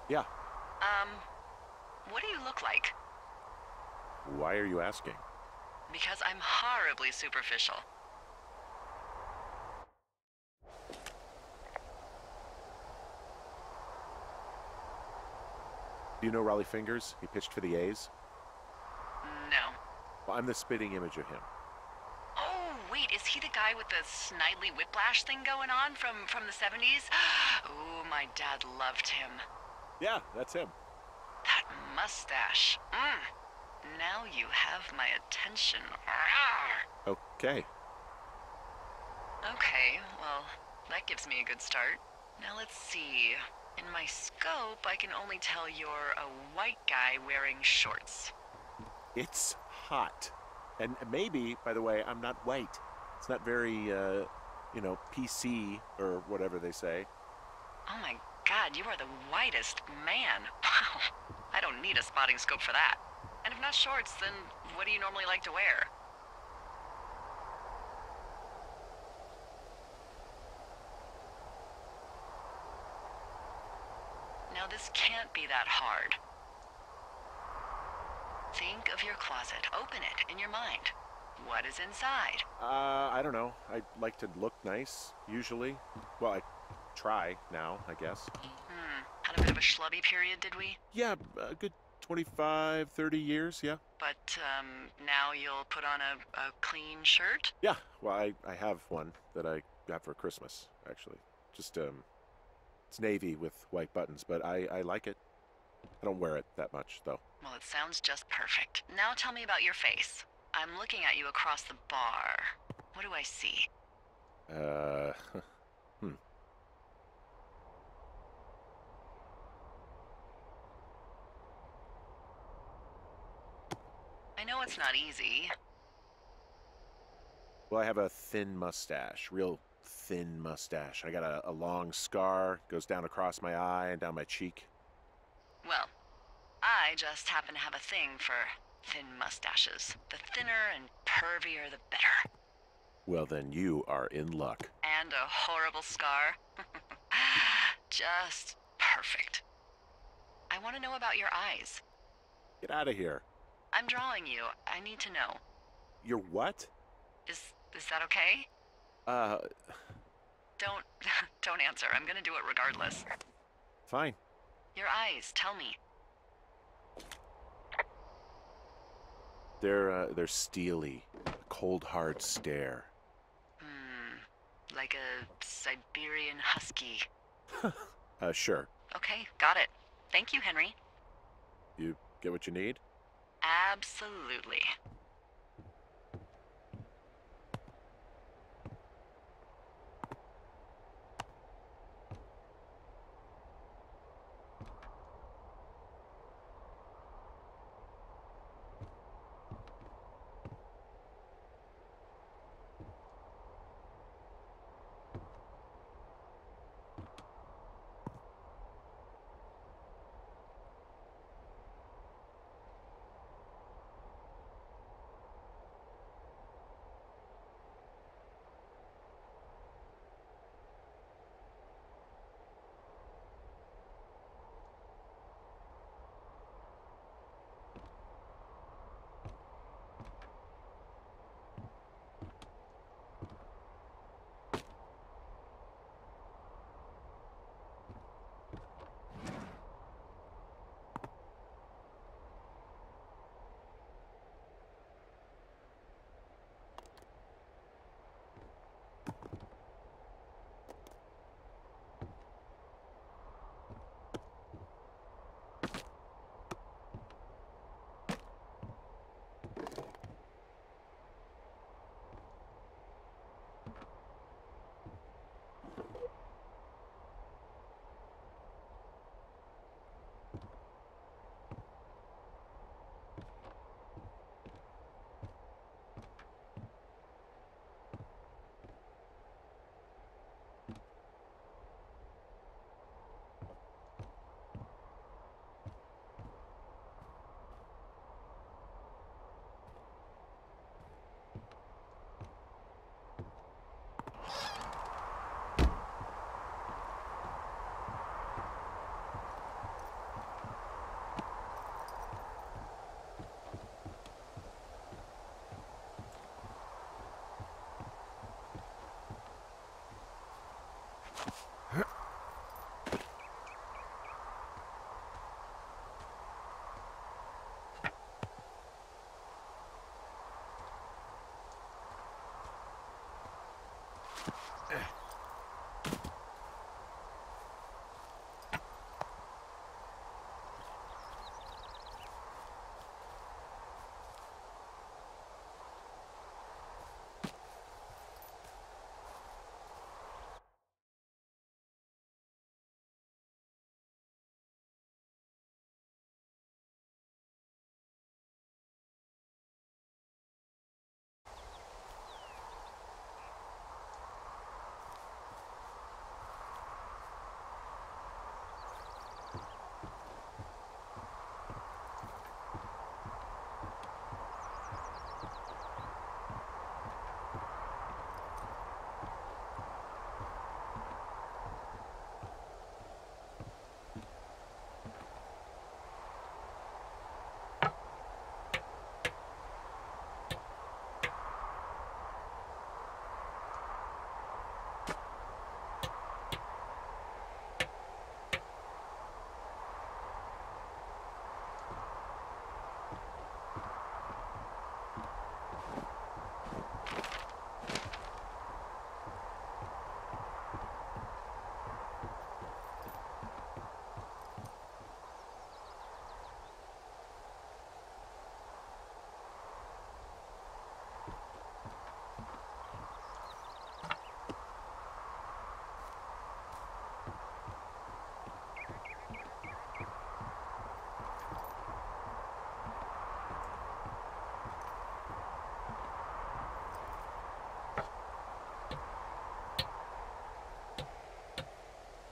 Yeah. Um, what do you look like? Why are you asking? Because I'm horribly superficial. Do you know Raleigh Fingers? He pitched for the A's. No. Well, I'm the spitting image of him. Oh, wait, is he the guy with the snidely whiplash thing going on from the 70s? Ooh, my dad loved him. Yeah, that's him. That mustache. Now you have my attention. Okay. Okay, well, that gives me a good start. Now let's see. In my scope, I can only tell you're a white guy wearing shorts. It's hot. And maybe, by the way, I'm not white. It's not very, PC or whatever they say. Oh my God, you are the whitest man. Wow. I don't need a spotting scope for that. And if not shorts, then what do you normally like to wear? Now this can't be that hard. Think of your closet. Open it in your mind. What is inside? I don't know. I like to look nice, usually. Well, I try now, I guess. Had a bit of a schlubby period, did we? Yeah, a good 25, 30 years, yeah. But, now you'll put on a clean shirt? Yeah, well, I have one that I got for Christmas, actually. Just, it's navy with white buttons, but I like it. I don't wear it that much, though. Well, it sounds just perfect. Now tell me about your face. I'm looking at you across the bar. What do I see? I know it's not easy. Well, I have a thin mustache, real thin mustache. I got a long scar, goes down across my eye and down my cheek. Well, I just happen to have a thing for thin mustaches. The thinner and pervier, the better. Well, then you are in luck. And a horrible scar. Just perfect. I want to know about your eyes. Get out of here. I'm drawing you. I need to know. You're what? Is that okay? Don't answer. I'm gonna do it regardless. Fine. Your eyes, tell me. They're steely. A cold, hard stare. Like a Siberian husky. Sure. Okay, got it. Thank you, Henry. You get what you need? Absolutely.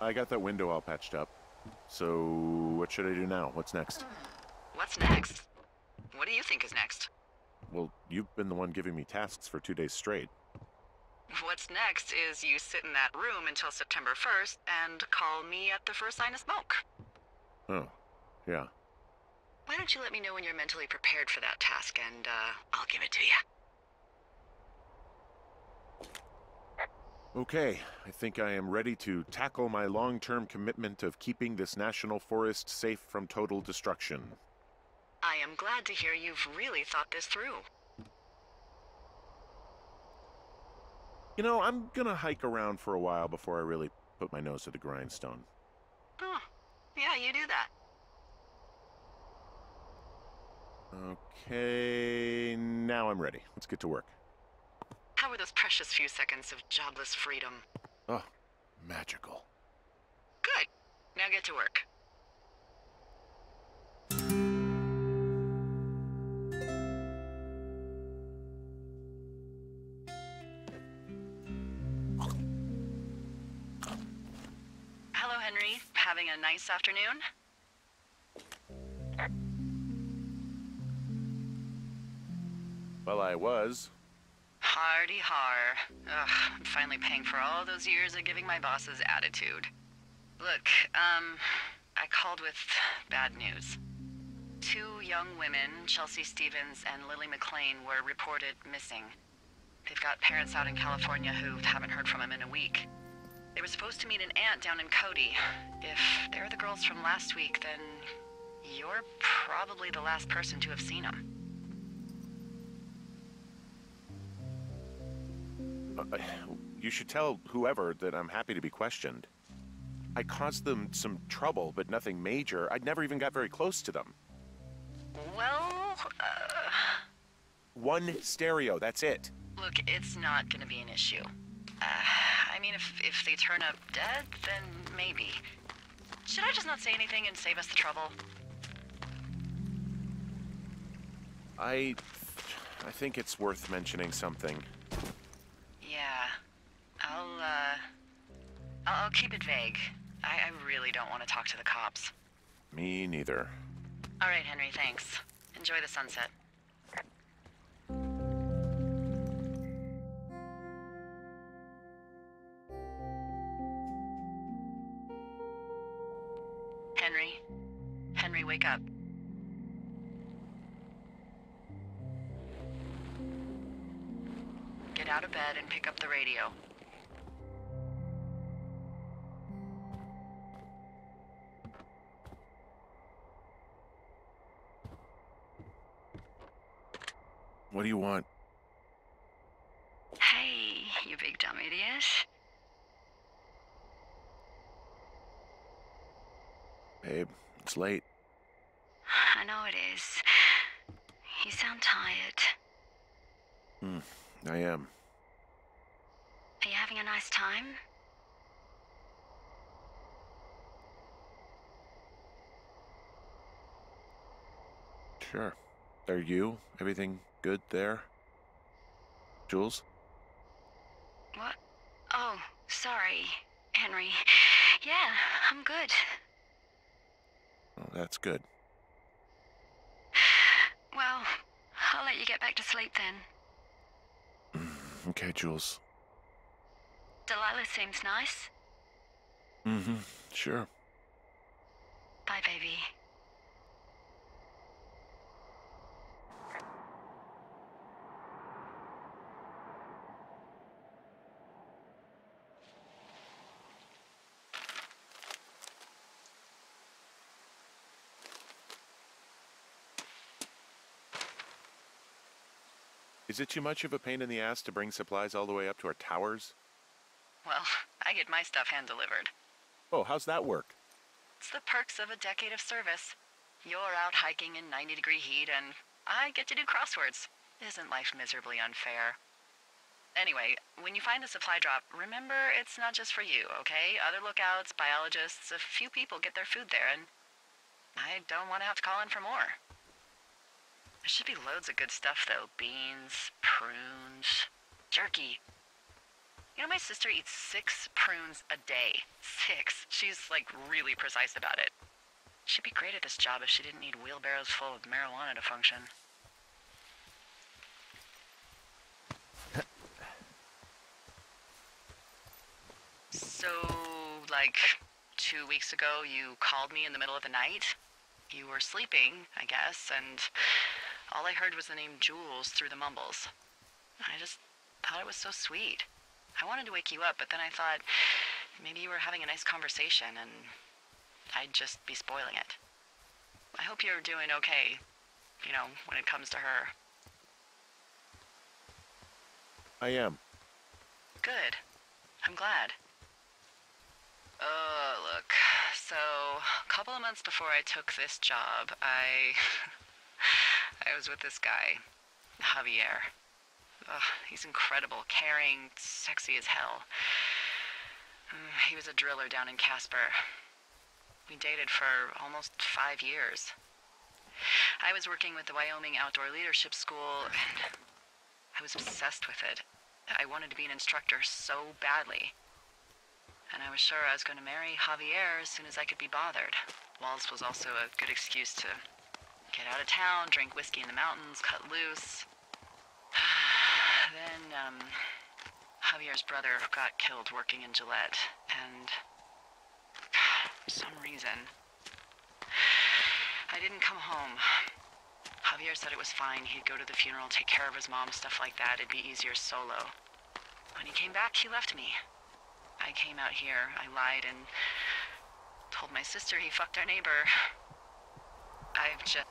I got that window all patched up. So, what should I do now? What's next? What's next? What do you think is next? Well, you've been the one giving me tasks for 2 days straight. What's next is you sit in that room until September 1st and call me at the first sign of smoke. Oh, yeah. Why don't you let me know when you're mentally prepared for that task, and I'll give it to you. Okay, I think I am ready to tackle my long-term commitment of keeping this national forest safe from total destruction. I am glad to hear you've really thought this through. You know, I'm gonna hike around for a while before I really put my nose to the grindstone. Oh, yeah, you do that. Okay, now I'm ready. Let's get to work. How were those precious few seconds of jobless freedom? Oh, magical. Good. Now get to work. Hello, Henry. Having a nice afternoon? Well, I was. Hardy har. Ugh, I'm finally paying for all those years of giving my bosses attitude. Look, I called with bad news. 2 young women, Chelsea Stevens and Lily McLean, were reported missing. They've got parents out in California who haven't heard from them in a week. They were supposed to meet an aunt down in Cody. If they're the girls from last week, then you're probably the last person to have seen them. You should tell whoever that I'm happy to be questioned. I caused them some trouble, but nothing major. I never even got very close to them. Well, One stereo, that's it. look, it's not gonna be an issue. I mean, if they turn up dead, then maybe. Should I just not say anything and save us the trouble? I think it's worth mentioning something. Yeah. I'll keep it vague. I really don't want to talk to the cops. Me neither. All right, Henry, thanks. Enjoy the sunset. Henry? Henry, wake up. Get out of bed and pick up the radio. What do you want? Hey, you big dumb idiot. Babe, it's late. I know it is. You sound tired. I am. Are you having a nice time? Sure. Are you? Everything good there? Jules? What? Oh, sorry, Henry. Yeah, I'm good. Oh, that's good. Well, I'll let you get back to sleep then. Okay, Jules. Delilah seems nice. Sure. Bye, baby. Is it too much of a pain in the ass to bring supplies all the way up to our towers? Well, I get my stuff hand-delivered. Oh, how's that work? It's the perks of a decade of service. You're out hiking in 90-degree heat, and I get to do crosswords. Isn't life miserably unfair? Anyway, when you find the supply drop, remember it's not just for you, okay? Other lookouts, biologists, a few people get their food there, and I don't want to have to call in for more. There should be loads of good stuff, though. Beans, prunes, jerky. You know, my sister eats 6 prunes a day. 6. She's, like, really precise about it. She'd be great at this job if she didn't need wheelbarrows full of marijuana to function. So, like, 2 weeks ago, you called me in the middle of the night. You were sleeping, I guess, and all I heard was the name Jules through the mumbles. I just thought it was so sweet. I wanted to wake you up, but then I thought maybe you were having a nice conversation and I'd just be spoiling it. I hope you're doing okay, you know, when it comes to her. I am. Good. I'm glad. Look, so a couple of months before I took this job, I was with this guy, Javier. He's incredible, caring, sexy as hell. He was a driller down in Casper. We dated for almost 5 years. I was working with the Wyoming Outdoor Leadership School, and I was obsessed with it. I wanted to be an instructor so badly. And I was sure I was going to marry Javier as soon as I could be bothered. Walls was also a good excuse to get out of town, drink whiskey in the mountains, cut loose. Then, Javier's brother got killed working in Gillette, and for some reason, I didn't come home. Javier said it was fine. He'd go to the funeral, take care of his mom, stuff like that. It'd be easier solo. When he came back, he left me. I came out here, I lied, and told my sister he fucked our neighbor. I've just...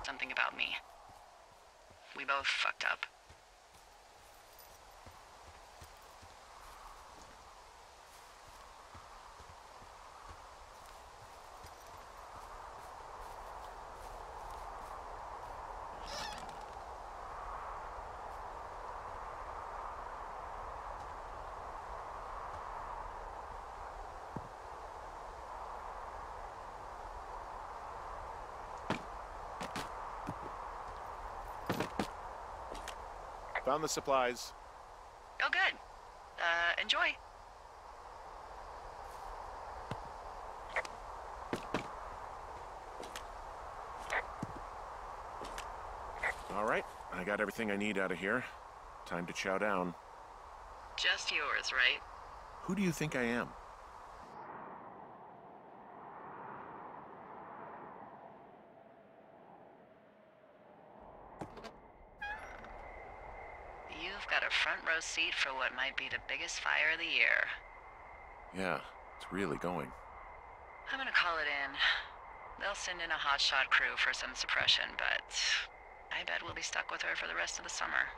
something about me. We both fucked up. Found the supplies. Oh, good. Enjoy. All right, I got everything I need out of here. Time to chow down. Just yours, right? Who do you think I am? You've got a front row seat for what might be the biggest fire of the year. Yeah, it's really going. I'm gonna call it in. They'll send in a hotshot crew for some suppression, but I bet we'll be stuck with her for the rest of the summer.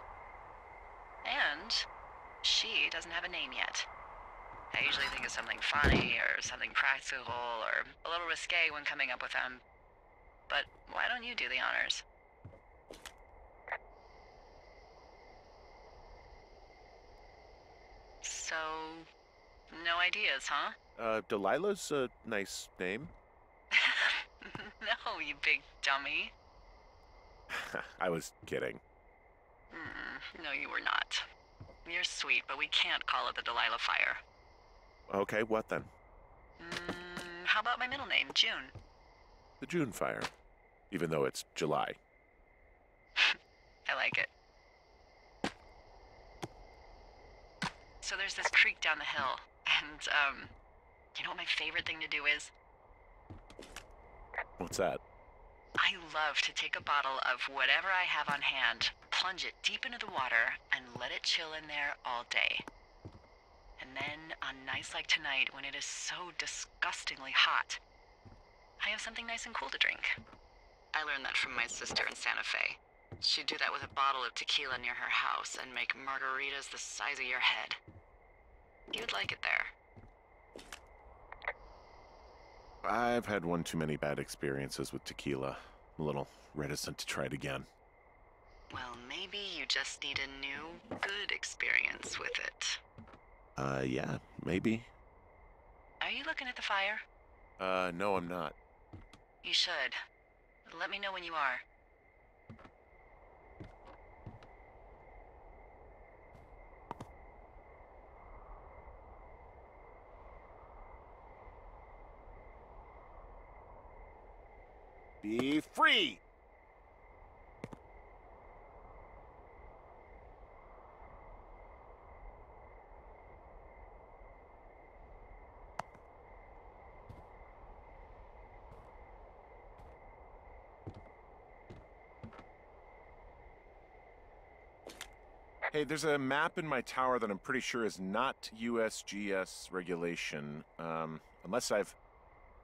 And she doesn't have a name yet. I usually think of something funny or something practical or a little risque when coming up with them. But why don't you do the honors? So, no ideas, huh? Delilah's a nice name. No, you big dummy. I was kidding. No, you were not. You're sweet, but we can't call it the Delilah Fire. Okay, what then? How about my middle name, June? The June Fire. Even though it's July. I like it. So there's this creek down the hill, and, you know what my favorite thing to do is? What's that? I love to take a bottle of whatever I have on hand, plunge it deep into the water, and let it chill in there all day. And then, on nights like tonight, when it is so disgustingly hot, I have something nice and cool to drink. I learned that from my sister in Santa Fe. She'd do that with a bottle of tequila near her house and make margaritas the size of your head. You'd like it there. I've had one too many bad experiences with tequila. I'm a little reticent to try it again. Well, maybe you just need a new, good experience with it. Yeah, maybe. Are you looking at the fire? No, I'm not. You should. Let me know when you are. Be free! Hey, there's a map in my tower that I'm pretty sure is not USGS regulation, unless I've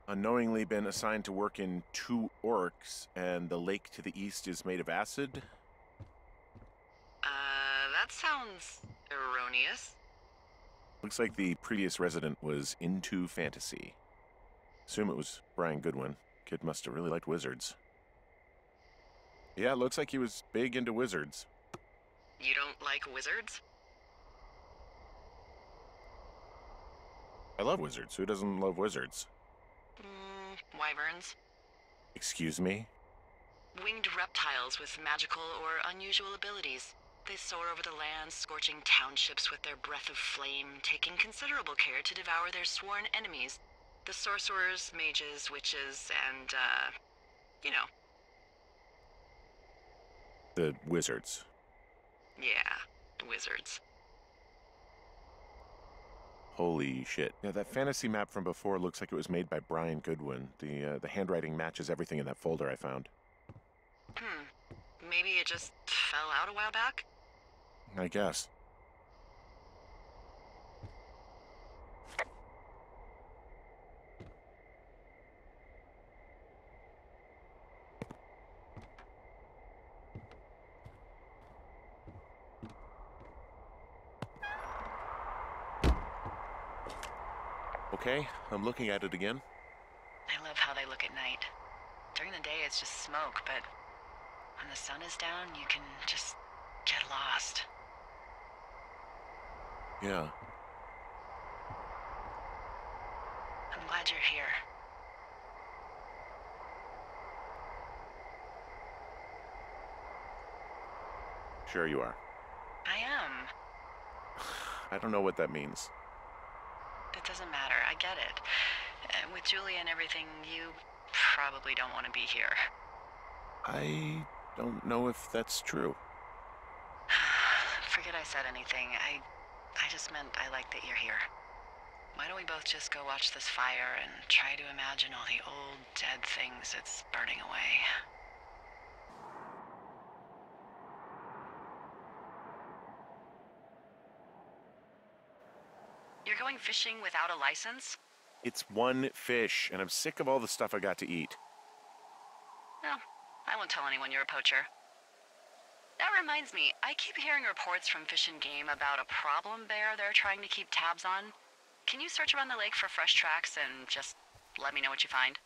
unknowingly been assigned to work in 2 orcs, and the lake to the east is made of acid. That sounds erroneous. Looks like the previous resident was into fantasy. Assume it was Brian Goodwin. Kid must have really liked wizards. Yeah, looks like he was big into wizards. You don't like wizards? I love wizards. Who doesn't love wizards? Wyverns. Excuse me? Winged reptiles with magical or unusual abilities. They soar over the land, scorching townships with their breath of flame, taking considerable care to devour their sworn enemies. The sorcerers, mages, witches, and, you know. The wizards. Yeah, wizards. Holy shit. Yeah, that fantasy map from before looks like it was made by Brian Goodwin. The handwriting matches everything in that folder I found. Maybe it just fell out a while back? I guess. Okay, I'm looking at it again. I love how they look at night. During the day, it's just smoke, but when the sun is down, you can just get lost. Yeah. I'm glad you're here. Sure you are. I am. I don't know what that means. It doesn't matter. I get it. With Julie and everything, you probably don't want to be here. I don't know if that's true. Forget I said anything. I just meant I like that you're here. Why don't we both just go watch this fire and try to imagine all the old, dead things it's burning away? You're going fishing without a license? It's one fish, and I'm sick of all the stuff I got to eat. No, I won't tell anyone you're a poacher. That reminds me, I keep hearing reports from Fish and Game about a problem bear they're trying to keep tabs on. Can you search around the lake for fresh tracks and just let me know what you find?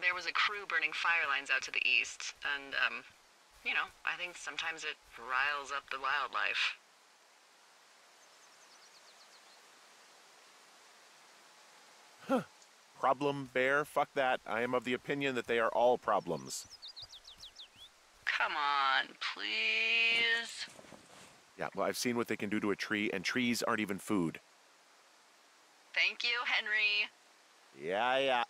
There was a crew burning fire lines out to the east, and, you know, I think sometimes it riles up the wildlife. Huh. Problem bear? Fuck that. I am of the opinion that they are all problems. Come on, please. Yeah, well, I've seen what they can do to a tree, and trees aren't even food. Thank you, Henry. Yeah.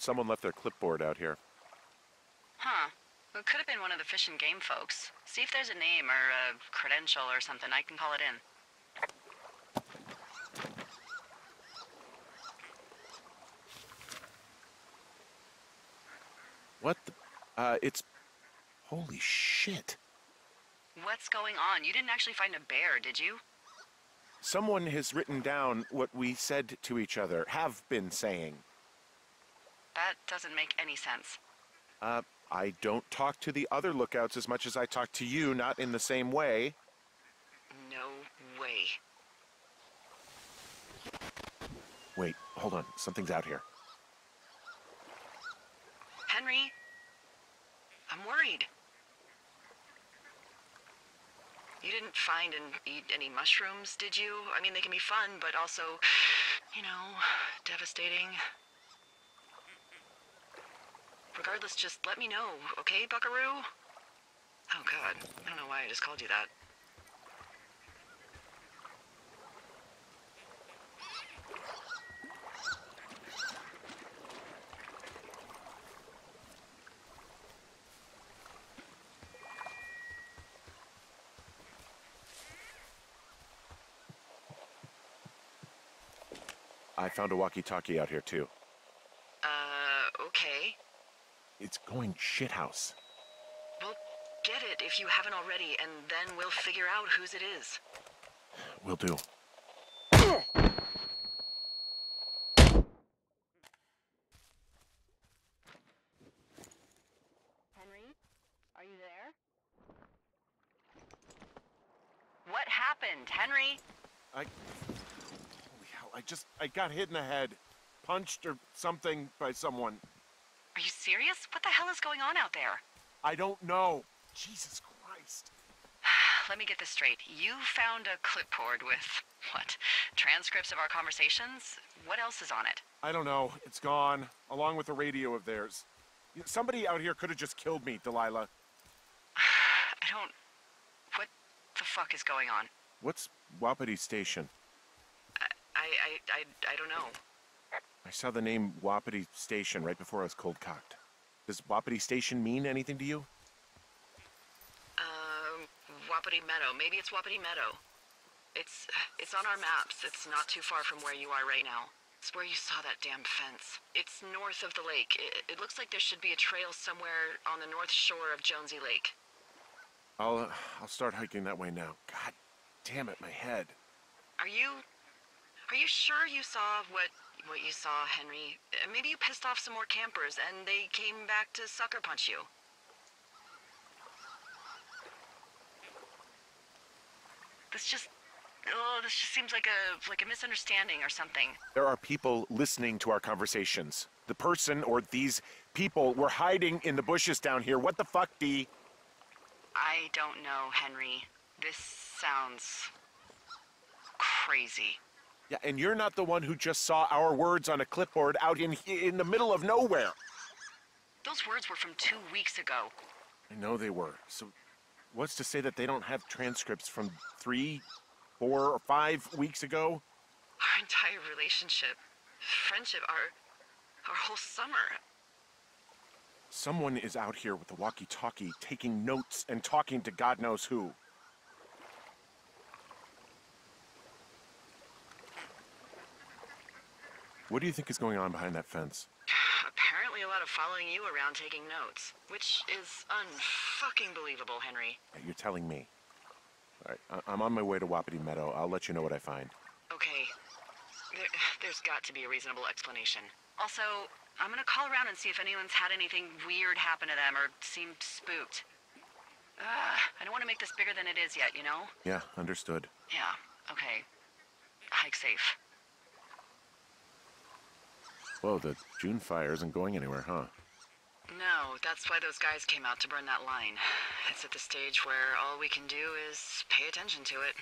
someone left their clipboard out here. Huh. It could have been one of the Fish and Game folks. See if there's a name or a credential or something. I can call it in. What the? It's... Holy shit. What's going on? You didn't actually find a bear, did you? Someone has written down what we said to each other, have been saying. That doesn't make any sense. I don't talk to the other lookouts as much as I talk to you, not in the same way. No way. Wait, hold on. Something's out here. Henry? I'm worried. You didn't find and eat any mushrooms, did you? I mean, they can be fun, but also, you know, devastating. Regardless, just let me know, okay, buckaroo? Oh, God. I don't know why I just called you that. I found a walkie-talkie out here, too. Okay. It's going shithouse. Well, get it if you haven't already, and then we'll figure out whose it is. Will do. Henry? Are you there? What happened, Henry? Holy hell, I got hit in the head. Punched or something by someone. Are you serious? What the hell is going on out there? I don't know. Jesus Christ. Let me get this straight. You found a clipboard with, what, transcripts of our conversations? What else is on it? I don't know. It's gone, along with the radio of theirs. Somebody out here could have just killed me, Delilah. What the fuck is going on? What's Wapiti Station? I don't know. I saw the name Wapiti Station right before I was cold-cocked. Does Wapiti Station mean anything to you? Wapiti Meadow. Maybe it's Wapiti Meadow. It's on our maps. It's not too far from where you are right now. It's where you saw that damn fence. It's north of the lake. It looks like there should be a trail somewhere on the north shore of Jonesy Lake. I'll start hiking that way now. God damn it, my head. Are you sure you saw what you saw, Henry? Maybe you pissed off some more campers and they came back to sucker punch you. This just seems like a misunderstanding or something. There are people listening to our conversations. The person or these people were hiding in the bushes down here. What the fuck, Dee? I don't know, Henry. This sounds crazy. Yeah, and you're not the one who just saw our words on a clipboard out in the middle of nowhere. Those words were from 2 weeks ago. I know they were. So what's to say that they don't have transcripts from 3, 4, or 5 weeks ago? Our entire relationship, friendship, our whole summer. Someone is out here with a walkie-talkie taking notes and talking to God knows who. What do you think is going on behind that fence? Apparently a lot of following you around taking notes, which is unfucking believable, Henry. You're telling me. All right, I'm on my way to Wapiti Meadow. I'll let you know what I find. Okay. There's got to be a reasonable explanation. Also, I'm gonna call around and see if anyone's had anything weird happen to them or seemed spooked. I don't want to make this bigger than it is yet, you know? Yeah, understood. Yeah, okay. Hike safe. Whoa, the June fire isn't going anywhere, huh? No, that's why those guys came out to burn that line. It's at the stage where all we can do is pay attention to it.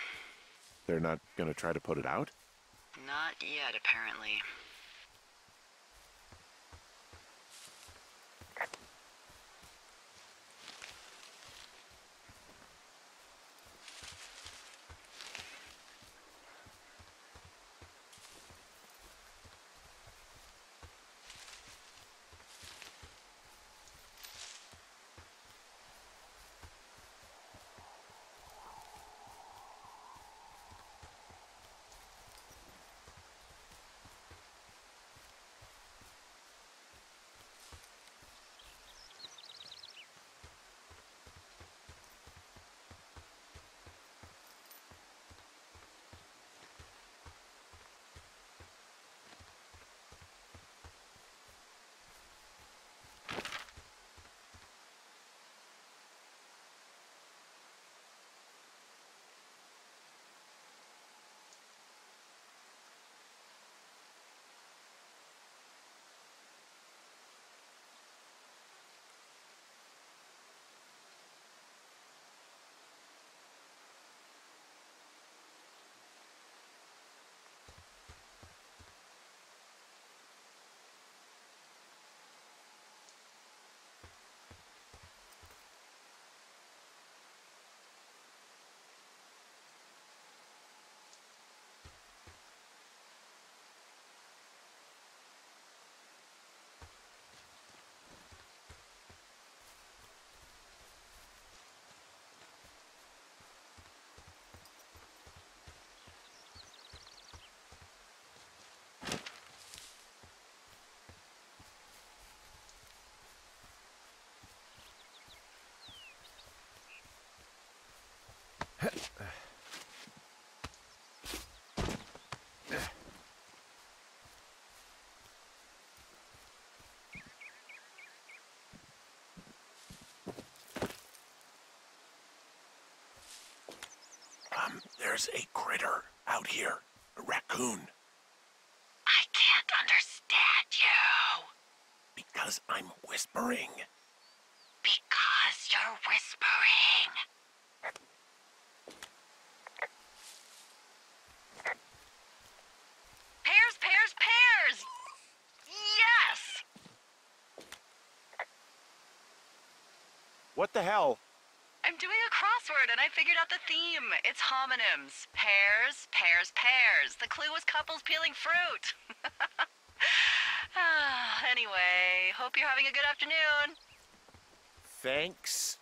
They're not gonna try to put it out? Not yet, apparently. There's a critter out here. A raccoon. I can't understand you. Because I'm whispering. Because you're whispering. Pears, pears, pears! Yes! What the hell? I'm doing a crossword and I figured out the theme. It's homonyms. Pears, pears, pears. The clue was couples peeling fruit. Anyway, hope you're having a good afternoon. Thanks.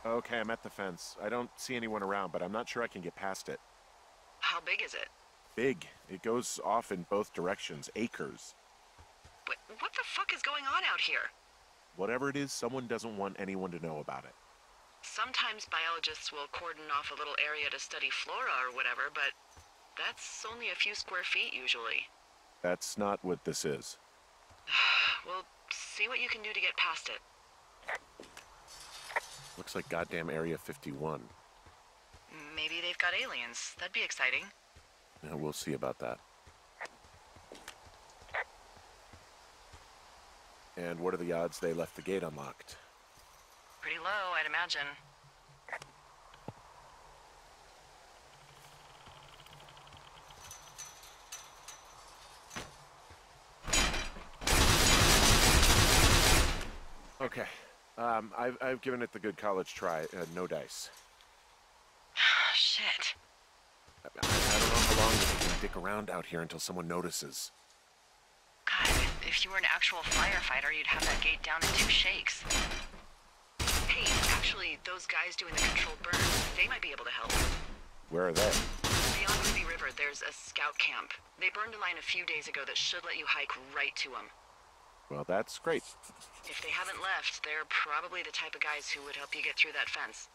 Okay, I'm at the fence. I don't see anyone around, but I'm not sure I can get past it. How big is it? Big. It goes off in both directions. Acres. What the fuck is going on out here? Whatever it is, someone doesn't want anyone to know about it. Sometimes biologists will cordon off a little area to study flora or whatever, but that's only a few square feet usually. That's not what this is. Well, see what you can do to get past it. Looks like goddamn Area 51. Maybe they've got aliens. That'd be exciting. Yeah, we'll see about that. And what are the odds they left the gate unlocked? Pretty low, I'd imagine. Okay. I've given it the good college try. No dice. Shit. I don't know how long we can dick around out here until someone notices. God, if you were an actual firefighter, you'd have that gate down in 2 shakes. Hey, actually, those guys doing the controlled burn, they might be able to help. Where are they? Beyond Ruby River, there's a scout camp. They burned a line a few days ago that should let you hike right to them. Well, that's great. If they haven't left, they're probably the type of guys who would help you get through that fence.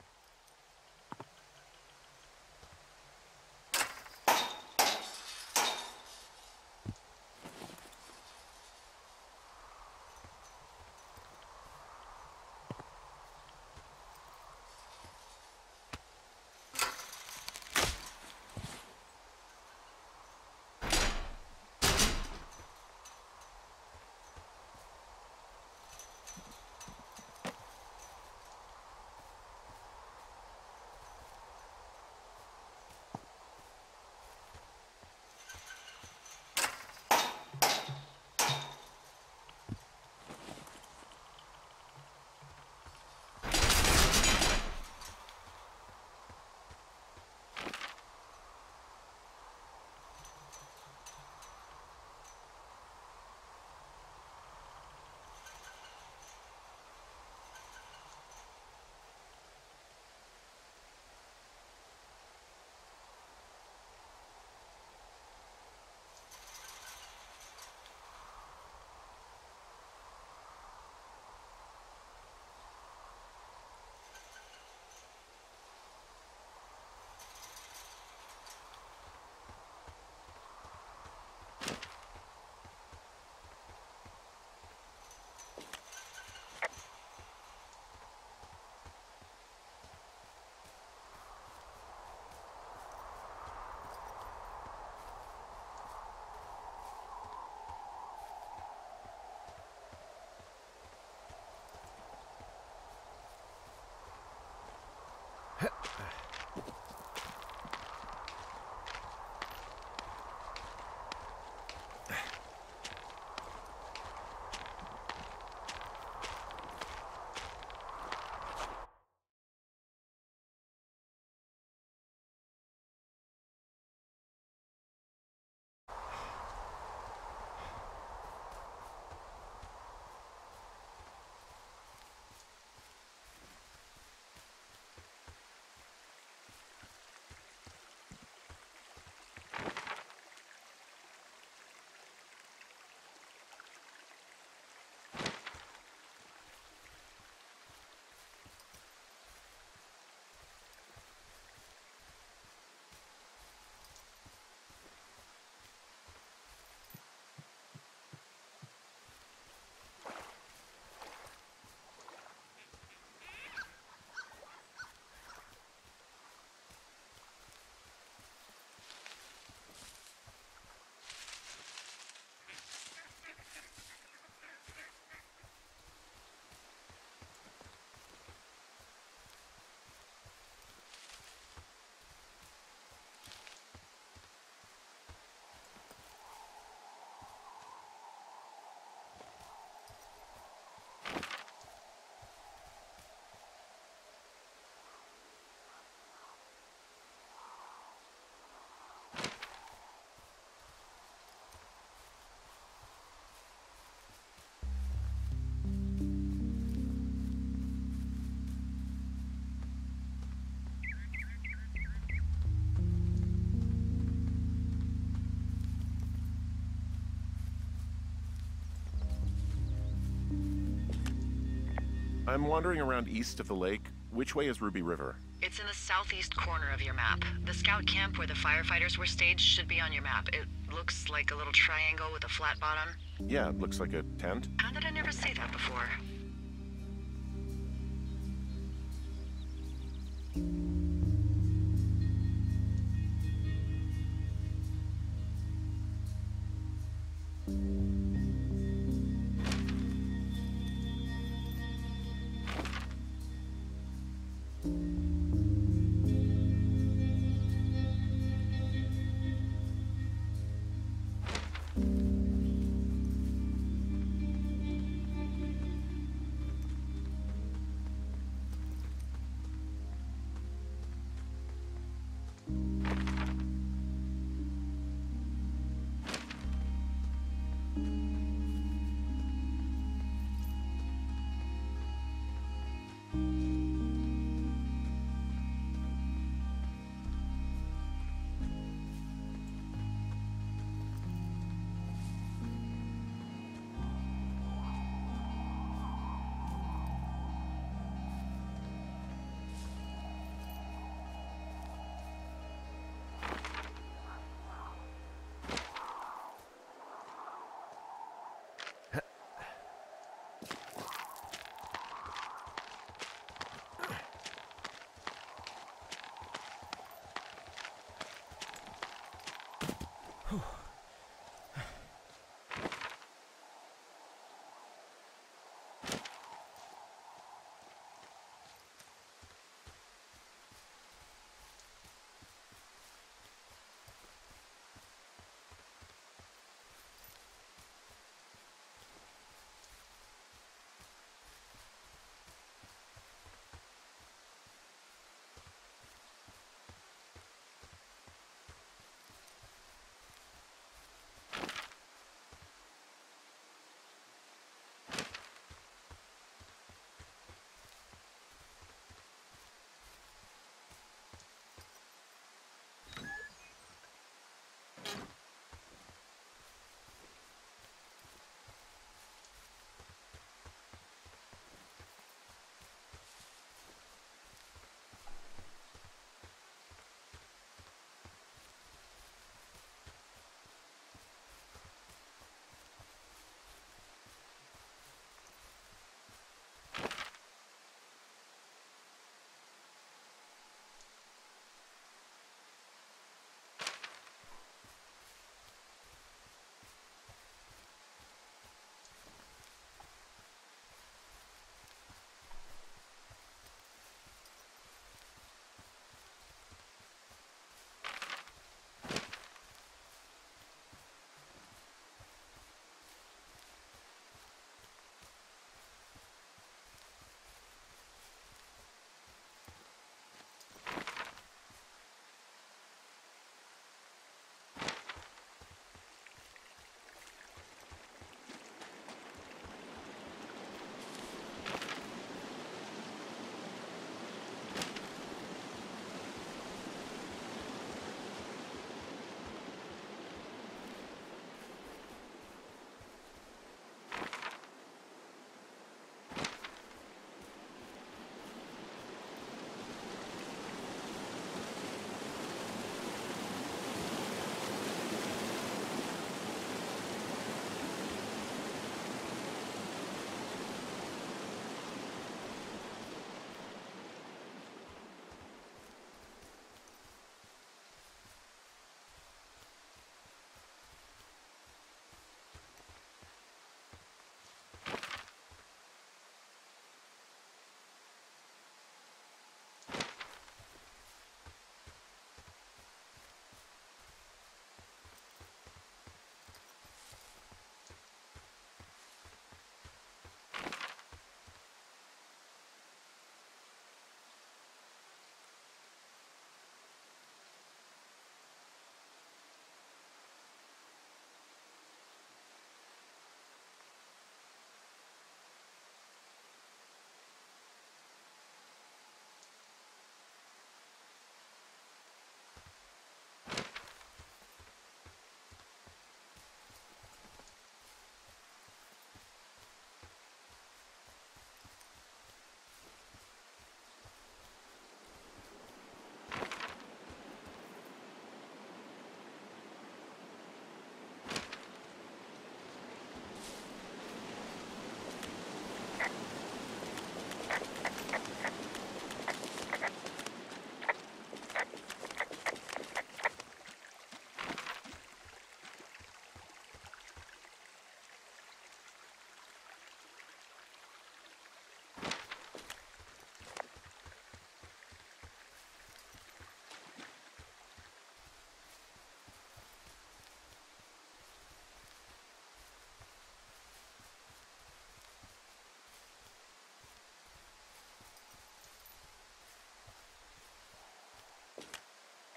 I'm wandering around east of the lake. Which way is Ruby River? It's in the southeast corner of your map. The scout camp where the firefighters were staged should be on your map. It looks like a little triangle with a flat bottom. Yeah, it looks like a tent. How did I never say that before?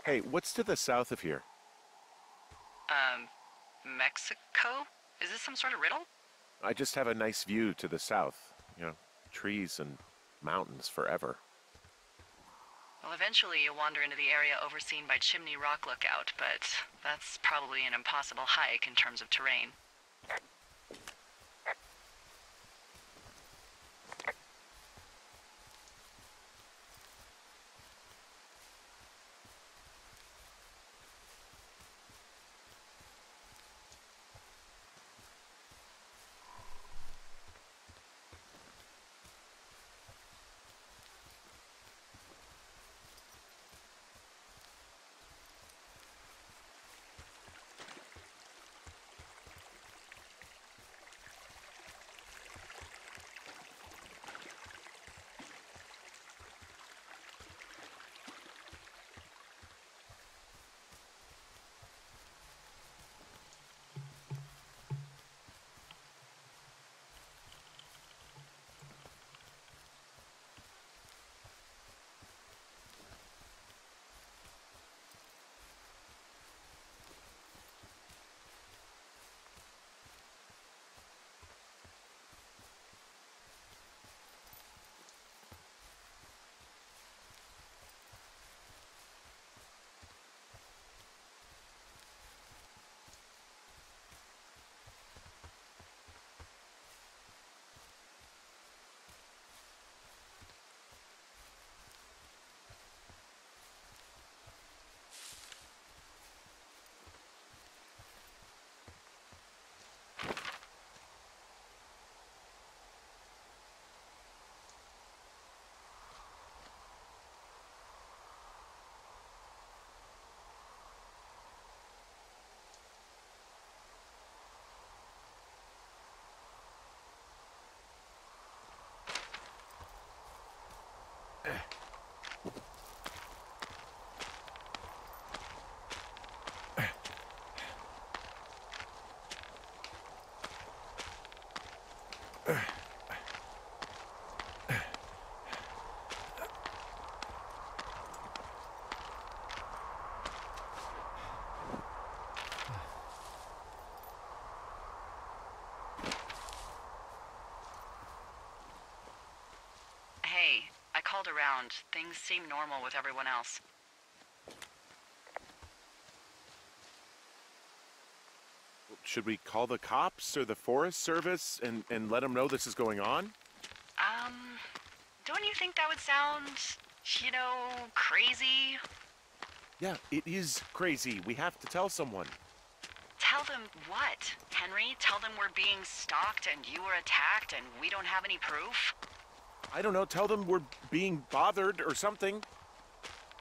Hey, what's to the south of here? Mexico? Is this some sort of riddle? I just have a nice view to the south. You know, trees and mountains forever. Well, eventually you'll wander into the area overseen by Chimney Rock Lookout, but that's probably an impossible hike in terms of terrain. Hey, I called around. Things seem normal with everyone else. Should we call the cops or the Forest Service and let them know this is going on? Don't you think that would sound, you know, crazy? Yeah, it is crazy. We have to tell someone. Tell them what, Henry? Tell them we're being stalked and you were attacked and we don't have any proof? I don't know, tell them we're being bothered or something.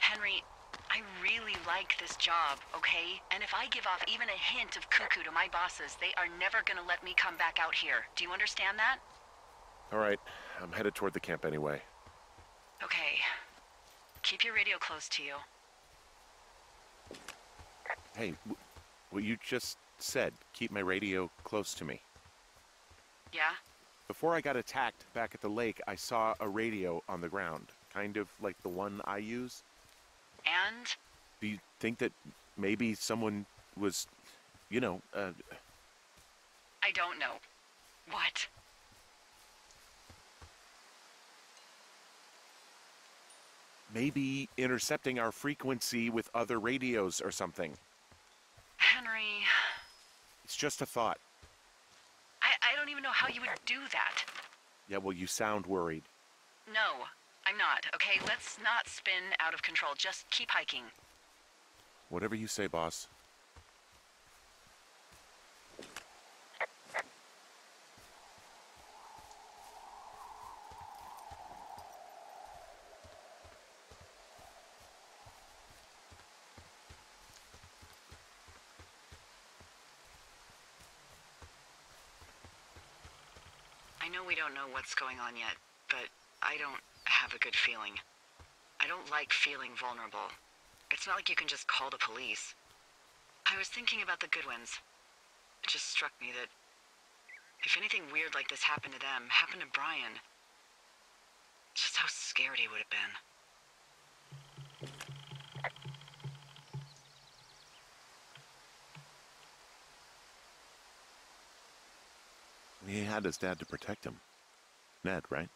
Henry, I really like this job, okay? And if I give off even a hint of cuckoo to my bosses, they are never gonna let me come back out here. Do you understand that? All right, I'm headed toward the camp anyway. Okay. Keep your radio close to you. Hey, what you just said, keep my radio close to me. Yeah? Before I got attacked back at the lake, I saw a radio on the ground, kind of like the one I use. And? Do you think that maybe someone was, you know, I don't know. What? maybe intercepting our frequency with other radios or something? Henry... It's just a thought. I don't even know how you would do that. Yeah, well, you sound worried. No, I'm not, okay? Let's not spin out of control. Just keep hiking. Whatever you say, boss. I know we don't know what's going on yet, but I don't have a good feeling. I don't like feeling vulnerable. It's not like you can just call the police. I was thinking about the Goodwins. It just struck me that if anything weird like this happened to them, happened to Brian, just how scared he would have been. He had his dad to protect him. Ned, right?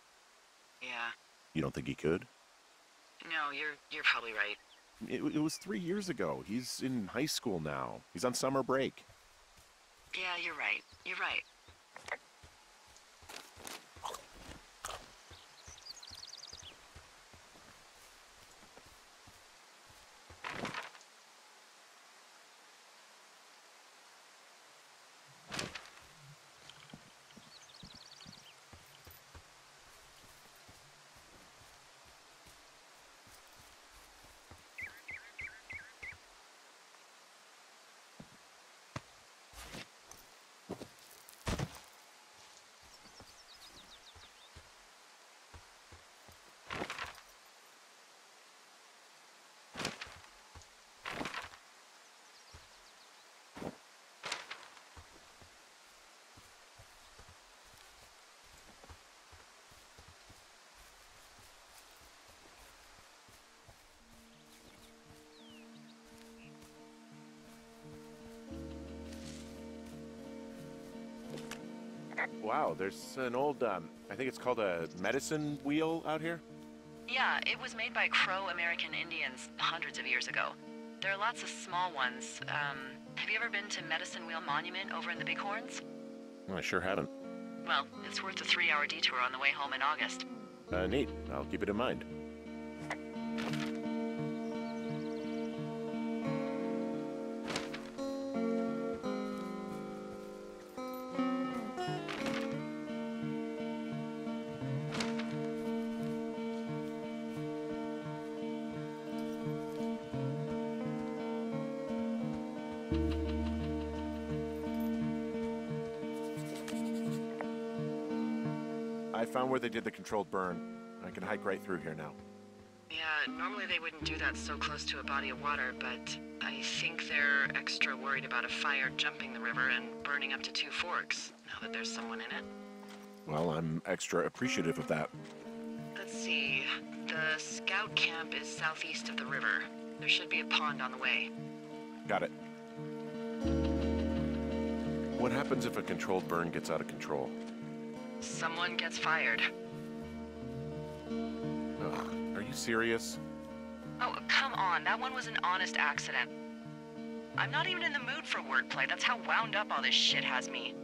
Yeah. You don't think he could? No, you're probably right. It was 3 years ago. He's in high school now. He's on summer break. Yeah, you're right. You're right. Wow, there's an old, I think it's called a medicine wheel out here? Yeah, it was made by Crow American Indians hundreds of years ago. There are lots of small ones. Have you ever been to Medicine Wheel Monument over in the Bighorns? I sure haven't. Well, it's worth a 3-hour detour on the way home in August. Neat. I'll keep it in mind. I found where they did the controlled burn. I can hike right through here now. Yeah, normally they wouldn't do that so close to a body of water, but I think they're extra worried about a fire jumping the river and burning up to 2 forks, now that there's someone in it. Well, I'm extra appreciative of that. Let's see. The scout camp is southeast of the river. There should be a pond on the way. Got it. What happens if a controlled burn gets out of control? Someone gets fired. Ugh, are you serious? Oh, come on. That one was an honest accident. I'm not even in the mood for wordplay. That's how wound up all this shit has me.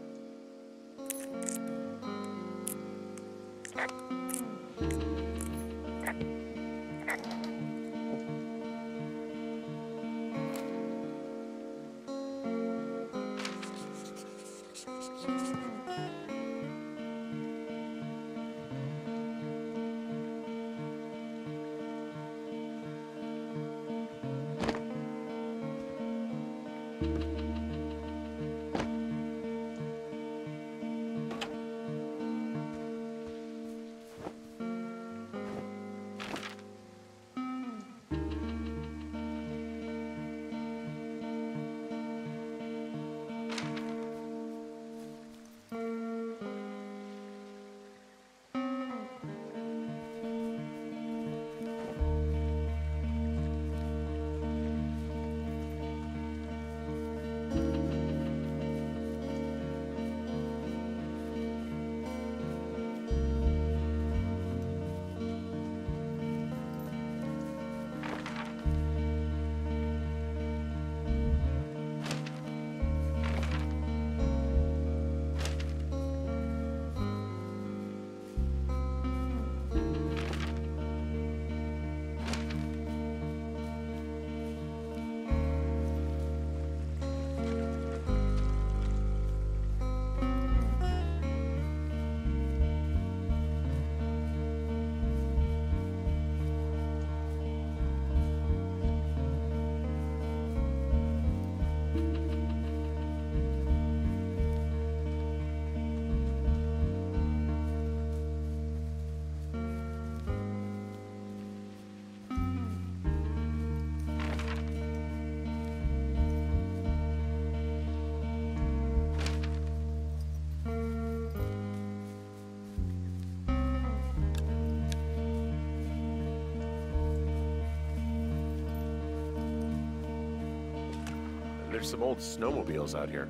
There's some old snowmobiles out here.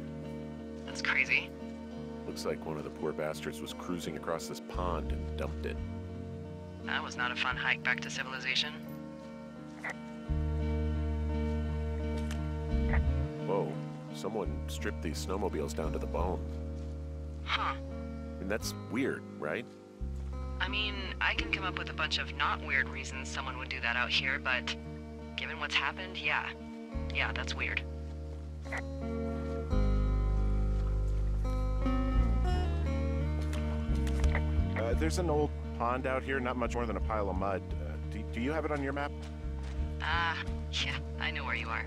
That's crazy. Looks like one of the poor bastards was cruising across this pond and dumped it. That was not a fun hike back to civilization. Whoa, someone stripped these snowmobiles down to the bone. Huh. I mean, that's weird, right? I mean, I can come up with a bunch of not weird reasons someone would do that out here, but given what's happened, yeah. Yeah, that's weird. There's an old pond out here, not much more than a pile of mud. Do you have it on your map? Yeah, I know where you are.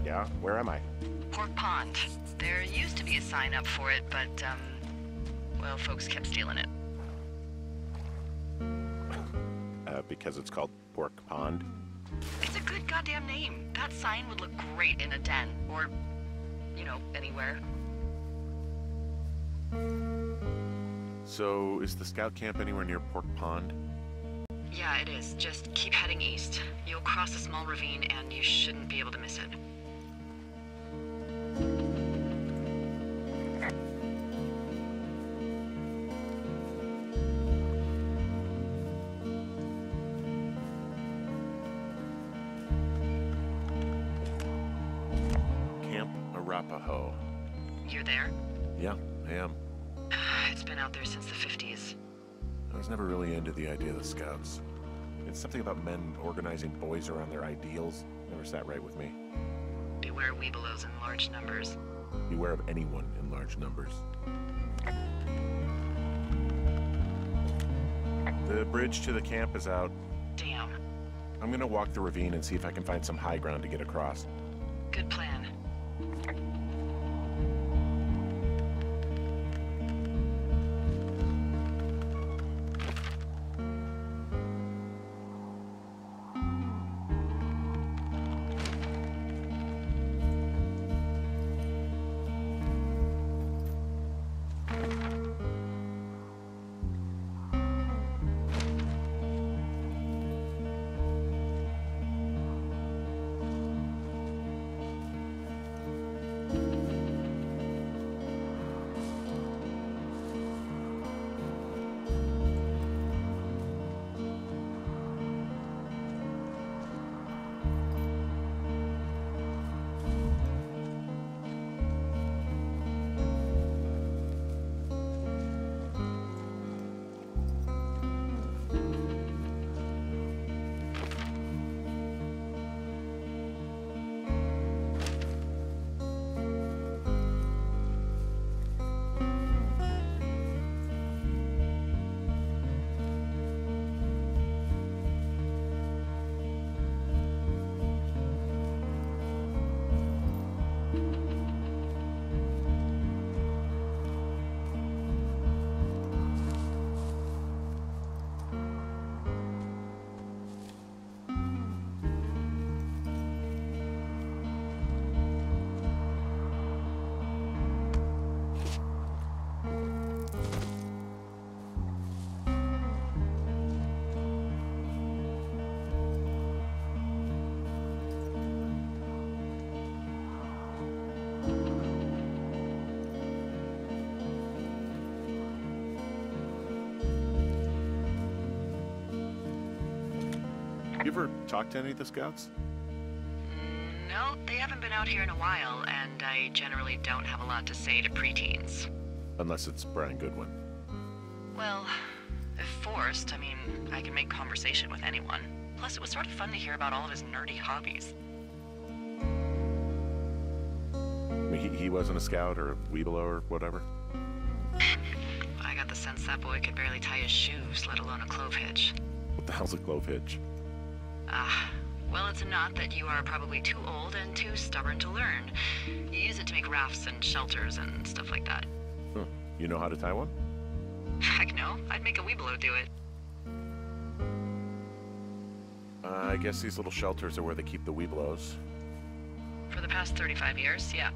Yeah? Where am I? Pork Pond. There used to be a sign up for it, but, well, folks kept stealing it. Because it's called Pork Pond? It's a good goddamn name. That sign would look great in a den, or, you know, anywhere. So, is the scout camp anywhere near Pork Pond? Yeah, it is. Just keep heading east. You'll cross a small ravine, and you shouldn't be able to miss it. Camp Arapaho. You're there? Yeah, I am. It's been out there since the 50s. I was never really into the idea of the scouts. It's something about men organizing boys around their ideals. Never sat right with me. Beware weebelows in large numbers. Beware of anyone in large numbers. The bridge to the camp is out. Damn. I'm gonna walk the ravine and see if I can find some high ground to get across. Good plan. You ever talked to any of the scouts? No, they haven't been out here in a while, and I generally don't have a lot to say to preteens. Unless it's Brian Goodwin. Well, if forced, I mean, I can make conversation with anyone. Plus, it was sort of fun to hear about all of his nerdy hobbies. I mean, he wasn't a scout or a weebelo or whatever? I got the sense that boy could barely tie his shoes, let alone a clove hitch. What the hell's a clove hitch? Well, it's a knot that you are probably too old and too stubborn to learn. You use it to make rafts and shelters and stuff like that. Huh. You know how to tie one? Heck no, I'd make a weebelo do it. I guess these little shelters are where they keep the weebelos. For the past 35 years, yeah.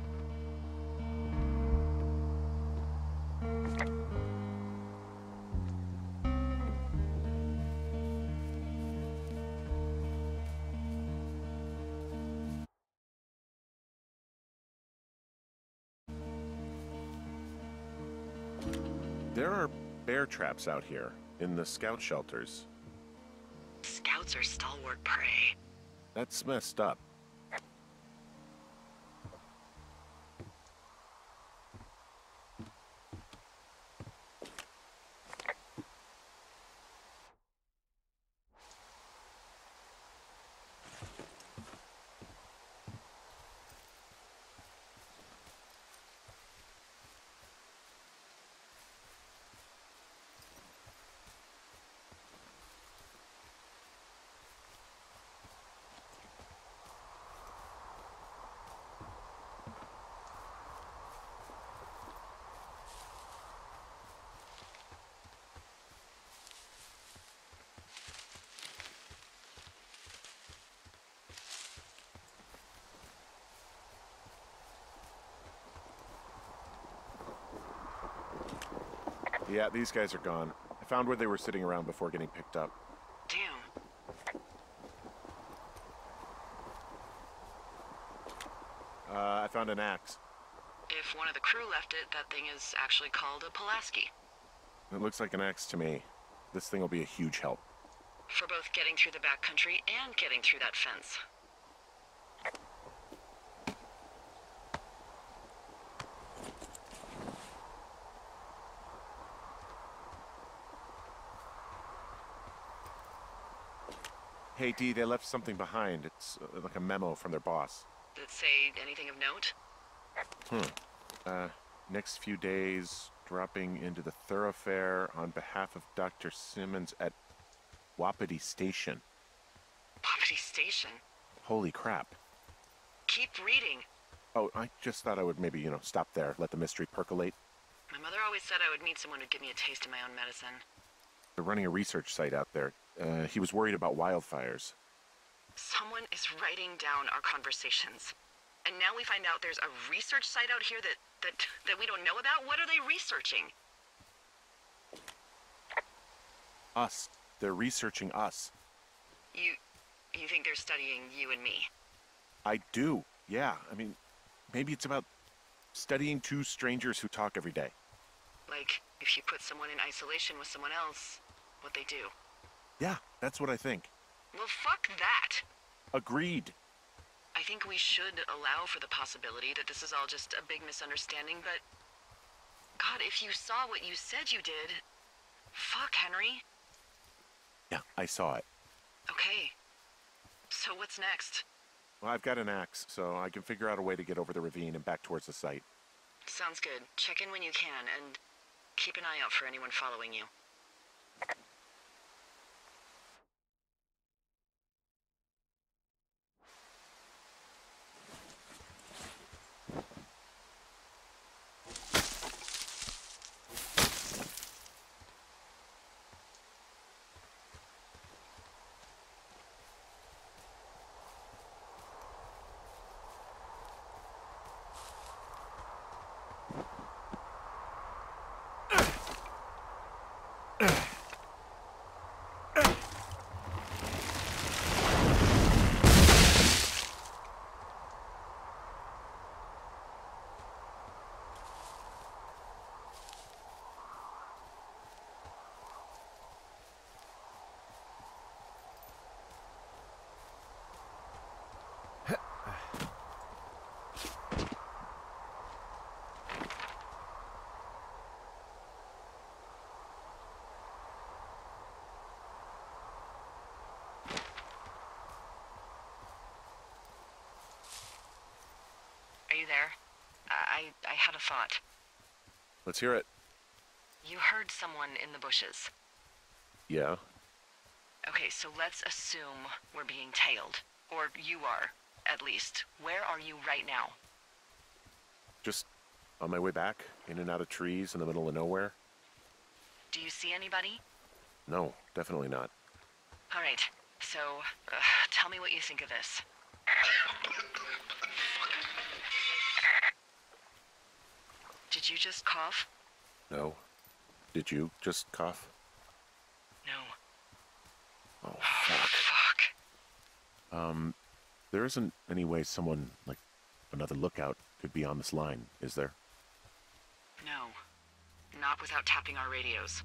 There are bear traps out here in the scout shelters. Scouts are stalwart prey. That's messed up. Yeah, these guys are gone. I found where they were sitting around before getting picked up. Damn. I found an axe. If one of the crew left it, that thing is actually called a Pulaski. It looks like an axe to me. This thing will be a huge help. For both getting through the backcountry and getting through that fence. Hey, Dee, they left something behind. It's like a memo from their boss. Did it say anything of note? Next few days, dropping into the thoroughfare on behalf of Dr. Simmons at Wapiti Station. Wapiti Station? Holy crap. Keep reading. Oh, I just thought I would maybe, stop there, let the mystery percolate. My mother always said I would meet someone who'd give me a taste of my own medicine. They're running a research site out there. He was worried about wildfires. Someone is writing down our conversations. And now we find out there's a research site out here that we don't know about? What are they researching? Us. They're researching us. You think they're studying you and me? I do, yeah. I mean, maybe it's about studying two strangers who talk every day. Like, if you put someone in isolation with someone else, what they do. Yeah, that's what I think. Well, fuck that. Agreed. I think we should allow for the possibility that this is all just a big misunderstanding, but... God, if you saw what you said you did... Fuck, Henry. Yeah, I saw it. Okay. So what's next? Well, I've got an axe, so I can figure out a way to get over the ravine and back towards the site. Sounds good. Check in when you can, and keep an eye out for anyone following you. Are you there? I had a thought. Let's hear it. You heard someone in the bushes. Yeah? Okay, so let's assume we're being tailed. Or you are, at least. Where are you right now? Just on my way back, in and out of trees in the middle of nowhere. Do you see anybody? No, definitely not. All right, so tell me what you think of this. Did you just cough? No. Did you just cough? No. Oh, fuck. Fuck. There isn't any way someone, like, another lookout could be on this line, is there? No. not without tapping our radios.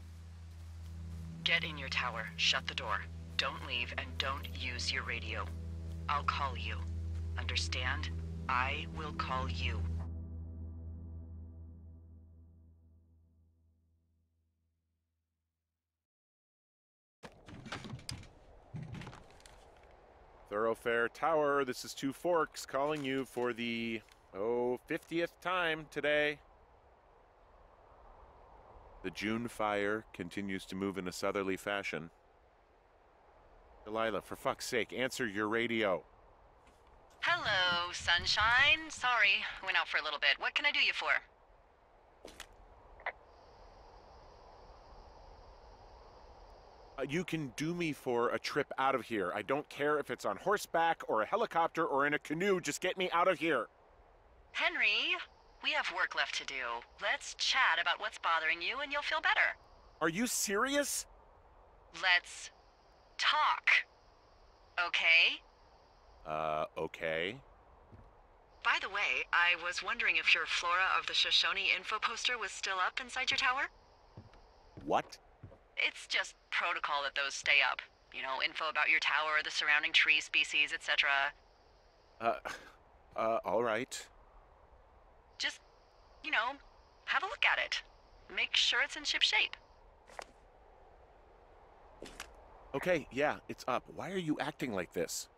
Get in your tower, shut the door. Don't leave, and don't use your radio. I'll call you. Understand? I will call you. Thoroughfare Tower, this is Two Forks calling you for the, 50th time today. The June fire continues to move in a southerly fashion. Delilah, for fuck's sake, answer your radio. Hello, sunshine. Sorry, went out for a little bit. What can I do you for? You can do me for a trip out of here. I don't care if it's on horseback or a helicopter or in a canoe. Just get me out of here. Henry, we have work left to do. Let's chat about what's bothering you and you'll feel better. Are you serious? Let's talk. Okay? Okay. By the way, I was wondering if your Flora of the Shoshone info poster was still up inside your tower? What? It's just protocol that those stay up. You know, info about your tower, the surrounding tree species, etc. All right. Just, you know, have a look at it. Make sure it's in ship shape. Okay, yeah, it's up. Why are you acting like this?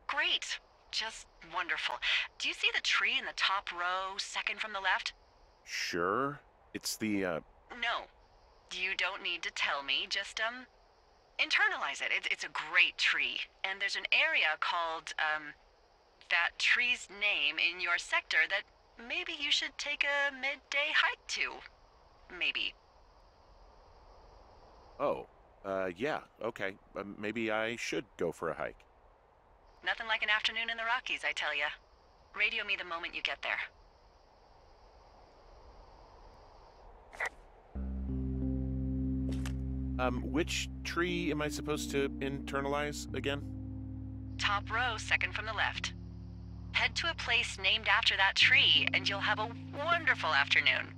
Great. Just wonderful. Do you see the tree in the top row, second from the left? Sure. It's the, No. You don't need to tell me. Just, internalize it. It's a great tree. And there's an area called, that tree's name in your sector that maybe you should take a midday hike to. Maybe. Oh, yeah, okay. Maybe I should go for a hike. Nothing like an afternoon in the Rockies, I tell ya. Radio me the moment you get there. Which tree am I supposed to internalize again? Top row, second from the left. Head to a place named after that tree, and you'll have a wonderful afternoon.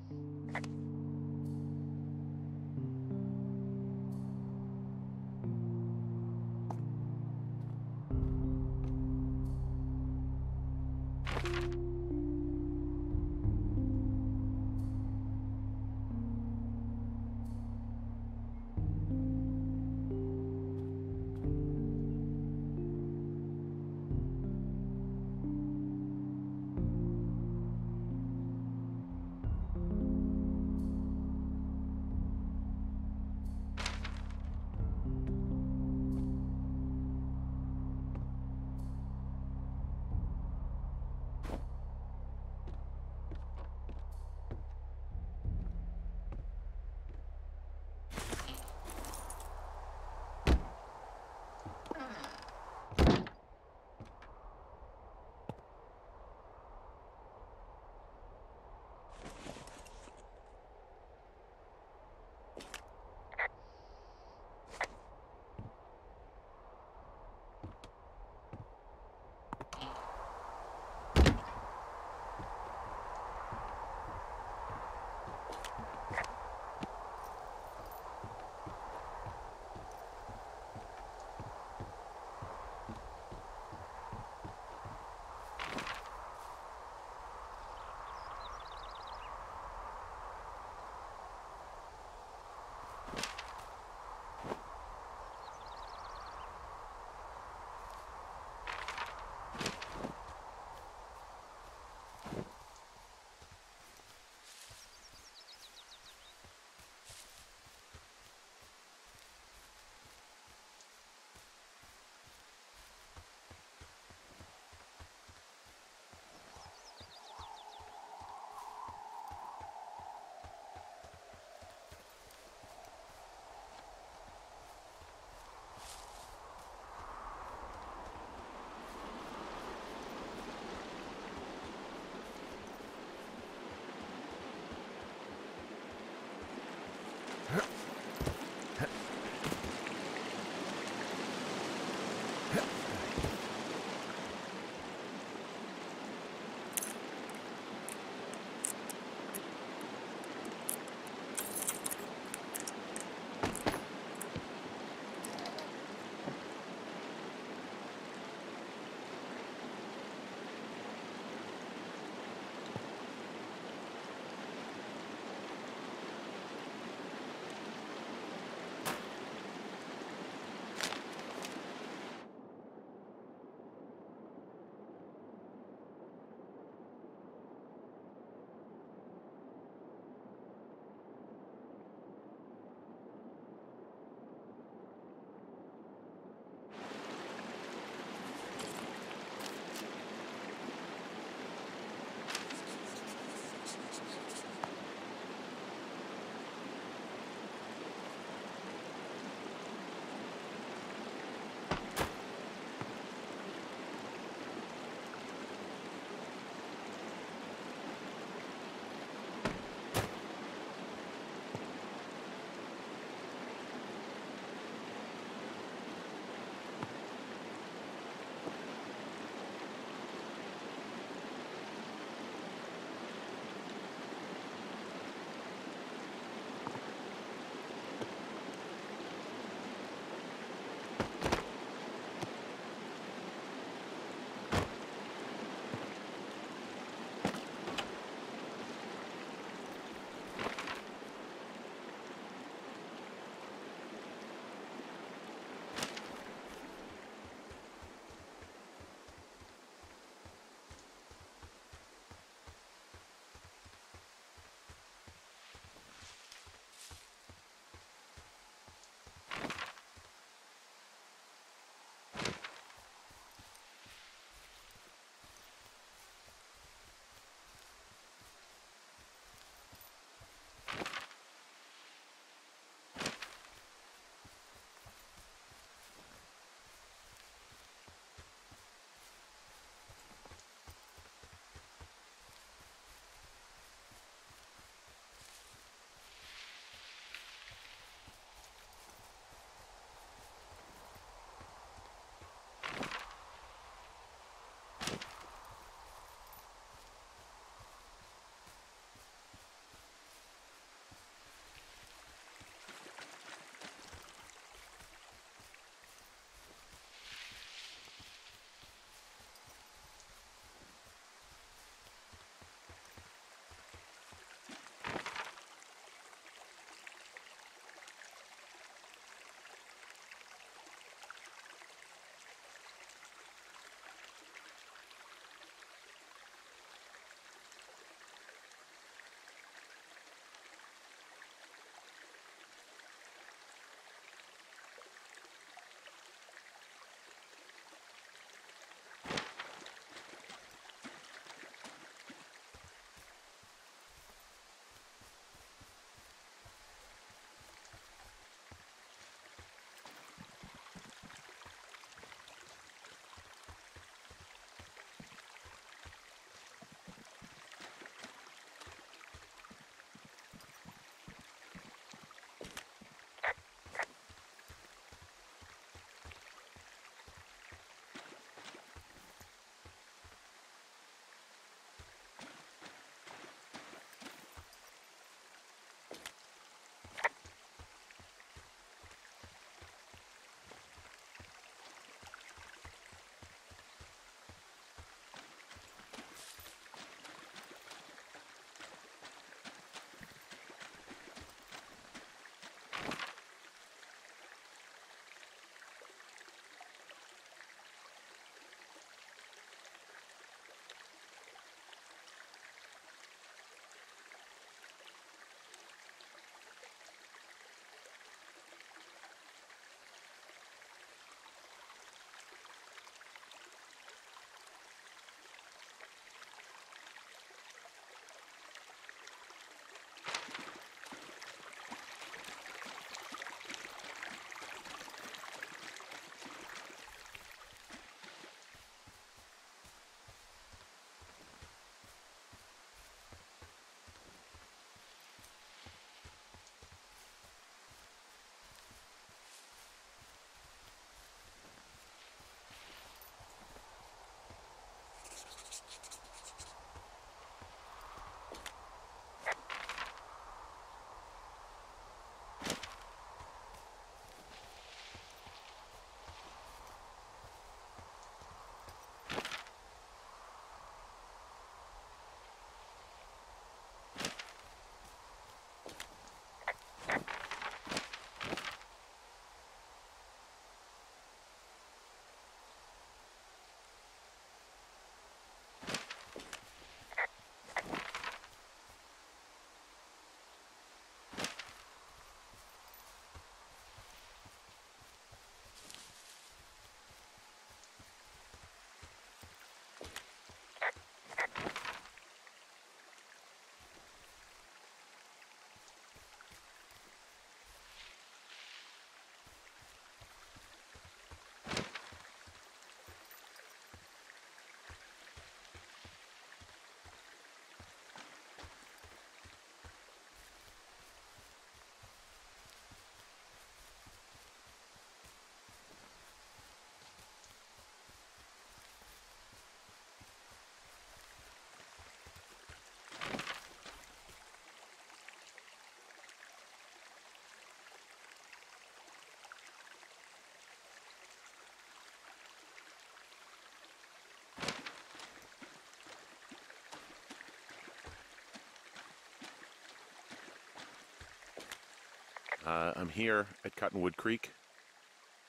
I'm here at Cottonwood Creek.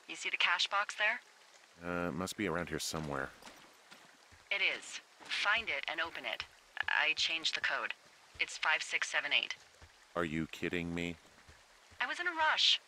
You see the cash box there? It must be around here somewhere. It is. Find it and open it. I changed the code. It's 5678. Are you kidding me? I was in a rush.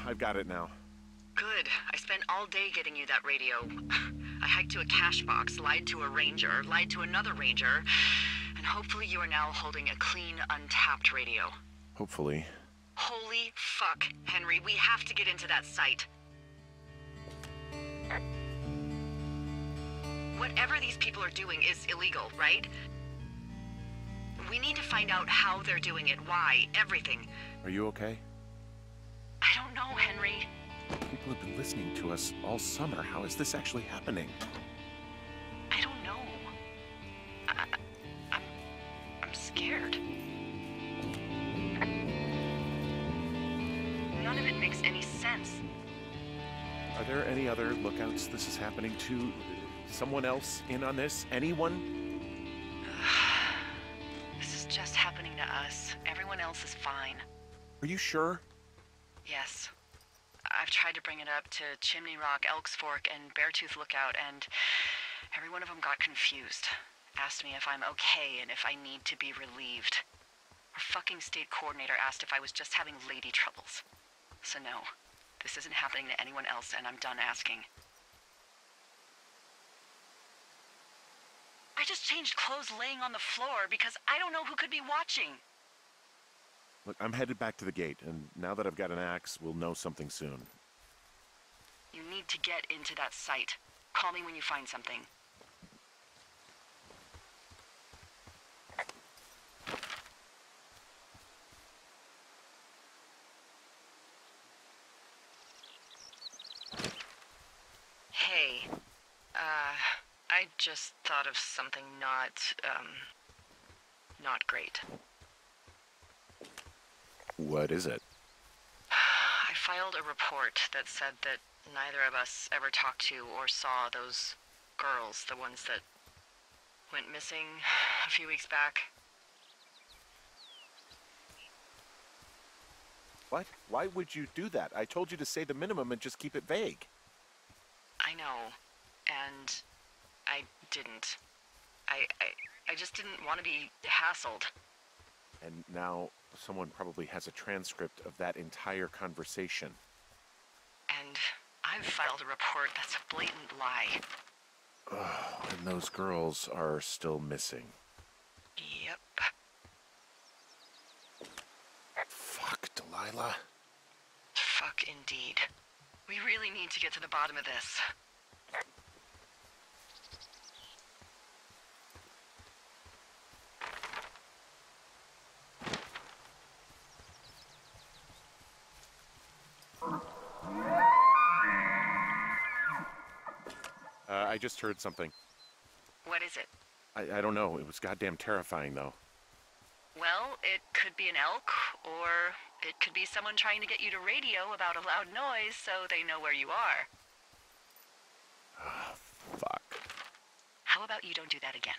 I've got it now. Good. I spent all day getting you that radio. I hiked to a cash box, lied to a ranger, lied to another ranger, and hopefully you are now holding a clean, untapped radio. Hopefully. Holy fuck, Henry, we have to get into that site. Whatever these people are doing is illegal, right? We need to find out how they're doing it, why, everything. Are you okay? I don't know, Henry. People have been listening to us all summer. How is this actually happening? I don't know. I'm scared. None of it makes any sense. Are there any other lookouts this is happening to? Someone else in on this? Anyone? This is just happening to us. Everyone else is fine. Are you sure? Yes. I've tried to bring it up to Chimney Rock, Elks Fork, and Beartooth Lookout, and every one of them got confused. Asked me if I'm okay and if I need to be relieved. Our fucking state coordinator asked if I was just having lady troubles. So no, this isn't happening to anyone else, and I'm done asking. I just changed clothes laying on the floor because I don't know who could be watching. Look, I'm headed back to the gate, and now that I've got an axe, we'll know something soon. You need to get into that site. Call me when you find something. Hey, I just thought of something not great. What is it? I filed a report that said that neither of us ever talked to or saw those girls, the ones that went missing a few weeks back. What? Why would you do that? I told you to say the minimum and just keep it vague. I know, and I didn't. I just didn't want to be hassled. And now someone probably has a transcript of that entire conversation. And I've filed a report that's a blatant lie. Oh, and those girls are still missing. Yep. Fuck, Delilah. Fuck indeed. We really need to get to the bottom of this. I just heard something. What is it? I don't know. It was goddamn terrifying, though. Well, it could be an elk, or it could be someone trying to get you to radio about a loud noise so they know where you are. Oh, fuck. How about you don't do that again?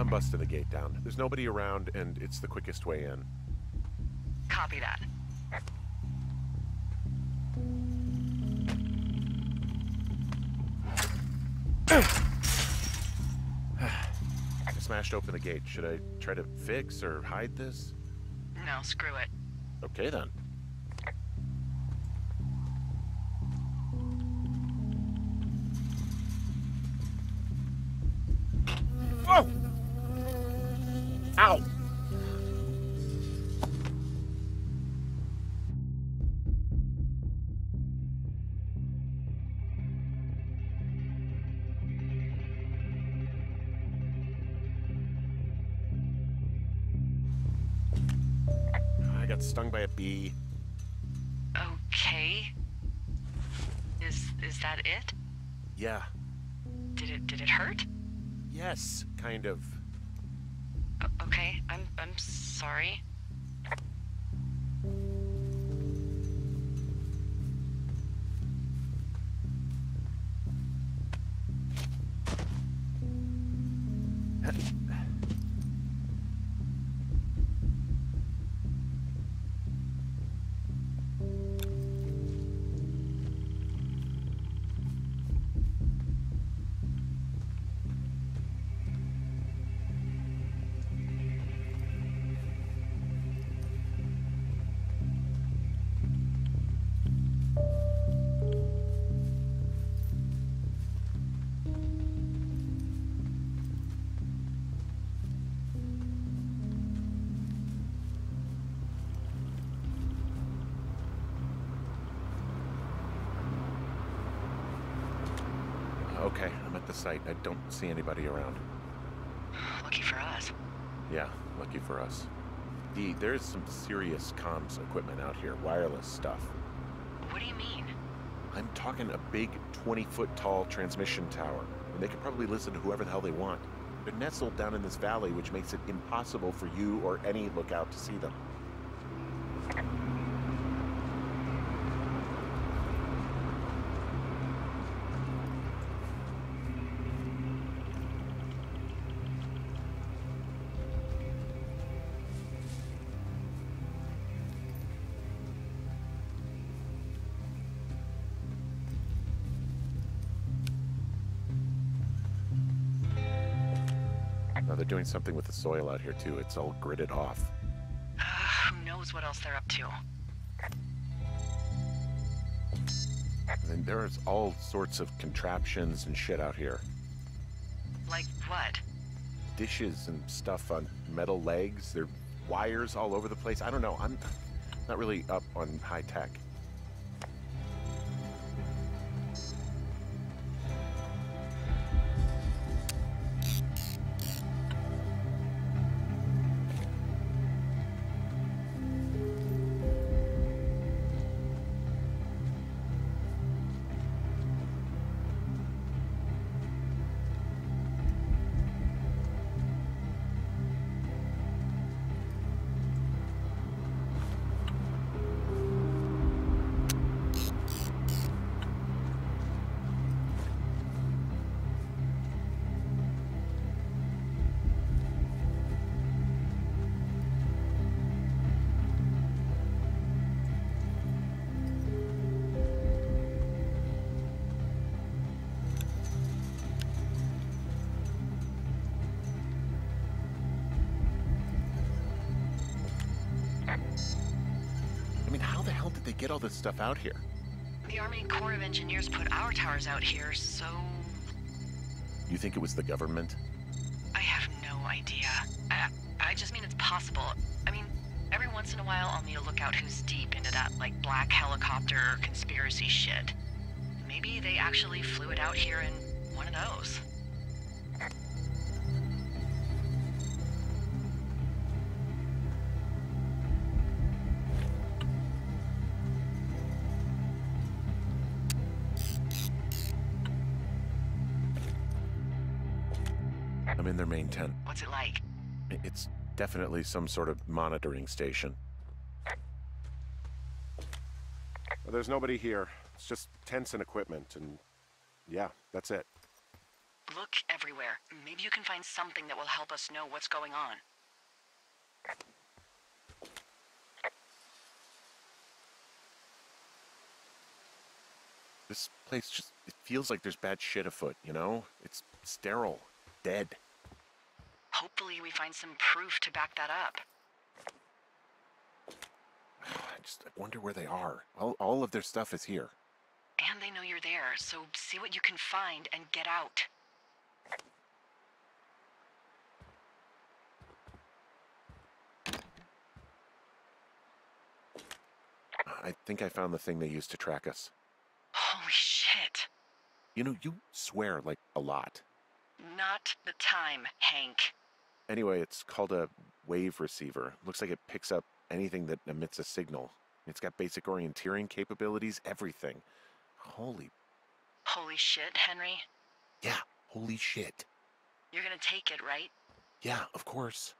I'm busting the gate down. There's nobody around, and it's the quickest way in. Copy that. I smashed open the gate. Should I try to fix or hide this? No, screw it. Okay, then. Whoa! Ow! I got stung by a bee. Okay. Is that it? Yeah. Did it hurt? Yes, kind of. Okay, I'm sorry. Okay, I'm at the site. I don't see anybody around. Lucky for us. Yeah, lucky for us. There's some serious comms equipment out here, wireless stuff. What do you mean? I'm talking a big 20-foot tall transmission tower, and they could probably listen to whoever the hell they want. They're nestled down in this valley, which makes it impossible for you or any lookout to see them. Now they're doing something with the soil out here too. It's all gridded off. Who knows what else they're up to? And there's all sorts of contraptions and shit out here. Like what? Dishes and stuff on metal legs. There are wires all over the place. I don't know. I'm not really up on high tech. I mean, how the hell did they get all this stuff out here? The Army Corps of Engineers put our towers out here, so... You think it was the government? I have no idea. I just mean it's possible. I mean, every once in a while I'll need to look out who's deep into that, like, black helicopter conspiracy shit. Maybe they actually flew it out here in one of those. I'm in their main tent. What's it like? It's definitely some sort of monitoring station. Well, there's nobody here. It's just tents and equipment, and yeah, that's it. Look everywhere. Maybe you can find something that will help us know what's going on. This place just, it feels like there's bad shit afoot, you know? It's sterile, dead. Hopefully we find some proof to back that up. I wonder where they are. All of their stuff is here. And they know you're there, so see what you can find and get out. I think I found the thing they used to track us. Holy shit. You know, you swear, like, a lot. Not the time, Hank. Anyway, it's called a wave receiver. Looks like it picks up anything that emits a signal. It's got basic orienteering capabilities, everything. Holy shit, Henry. Yeah, holy shit. You're gonna take it, right? Yeah, of course.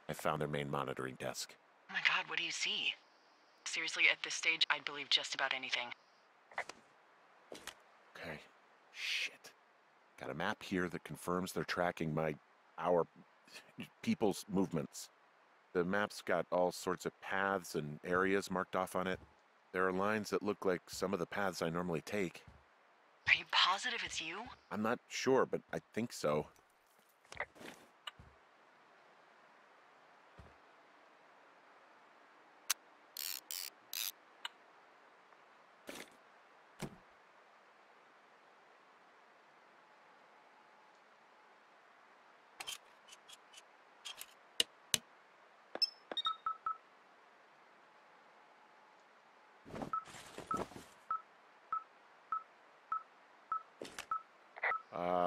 I found their main monitoring desk. Oh my god, what do you see? Seriously, at this stage, I'd believe just about anything. Okay. Shit. Got a map here that confirms they're tracking our people's movements. The map's got all sorts of paths and areas marked off on it. There are lines that look like some of the paths I normally take. Are you positive it's you? I'm not sure, but I think so.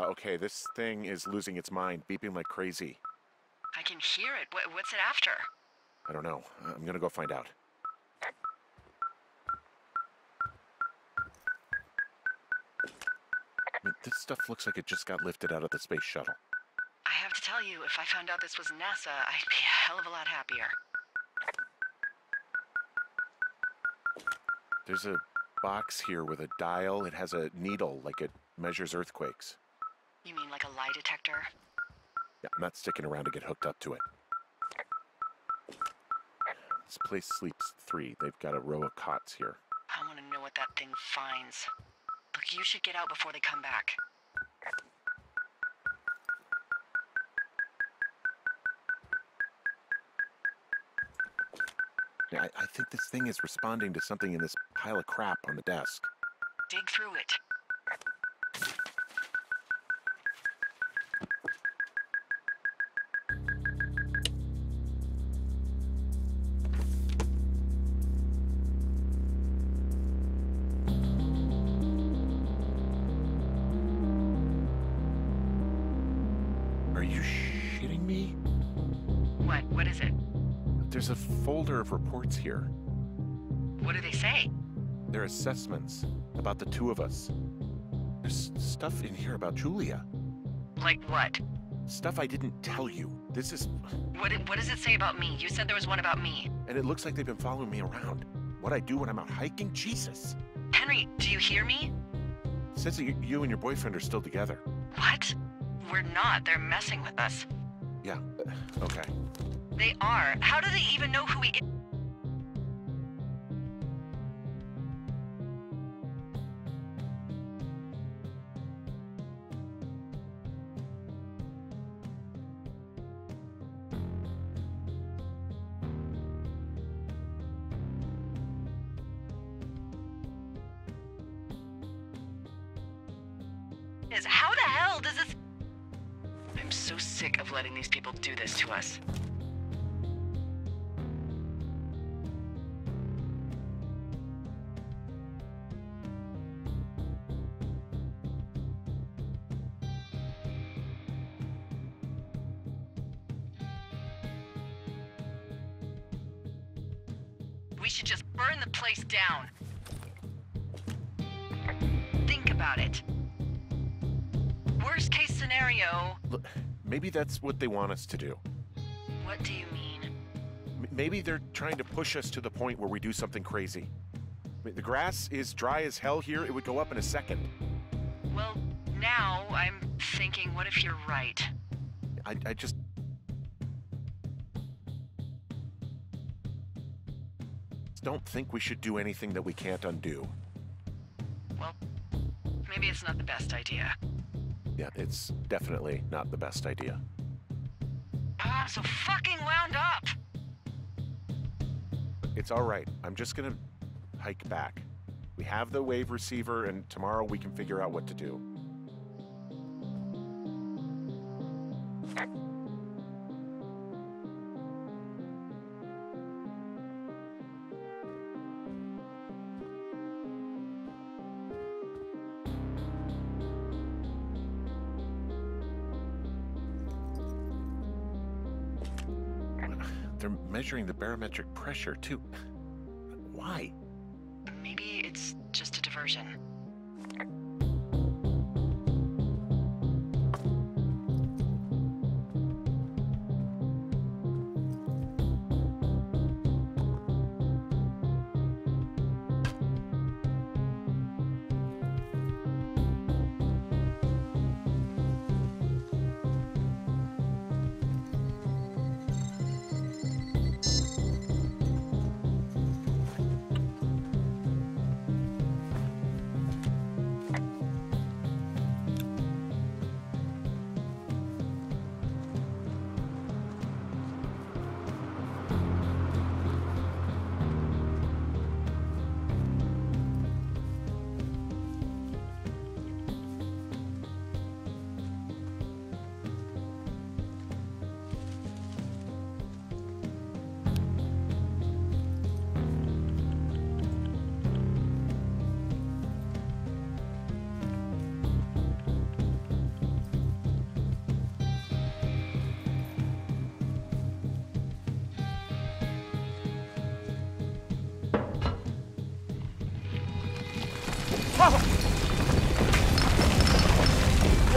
Okay, this thing is losing its mind, beeping like crazy. I can hear it. What's it after? I don't know. I'm gonna go find out. I mean, this stuff looks like it just got lifted out of the space shuttle. I have to tell you, if I found out this was NASA, I'd be a hell of a lot happier. There's a box here with a dial. It has a needle, like it measures earthquakes. You mean like a lie detector? Yeah, I'm not sticking around to get hooked up to it. This place sleeps 3. They've got a row of cots here. I want to know what that thing finds. Look, you should get out before they come back. Yeah, I think this thing is responding to something in this pile of crap on the desk. Dig through it. Are you shitting me? What is it? There's a folder of reports here. What do they say? They're assessments about the 2 of us. There's stuff in here about Julia. Like what? Stuff I didn't tell you. This is... What does it say about me? You said there was one about me. And it looks like they've been following me around. What I do when I'm out hiking? Jesus. Henry, do you hear me? It says that you and your boyfriend are still together. What? We're not. They're messing with us. Yeah, okay. They are. How do they even know who we... is. How the hell does this... I'm so sick of letting these people do this to us. We should just burn the place down. Think about it. Worst case scenario... Look, maybe that's what they want us to do. What do you mean? Maybe they're trying to push us to the point where we do something crazy. I mean, the grass is dry as hell here. It would go up in a second. Well, now I'm thinking, what if you're right? I just... don't think we should do anything that we can't undo. Well, maybe it's not the best idea. Yeah, it's definitely not the best idea. I'm so fucking wound up! It's all right. I'm just gonna hike back. We have the wave receiver, and tomorrow we can figure out what to do. They're measuring the barometric pressure, too. Why? Maybe it's just a diversion.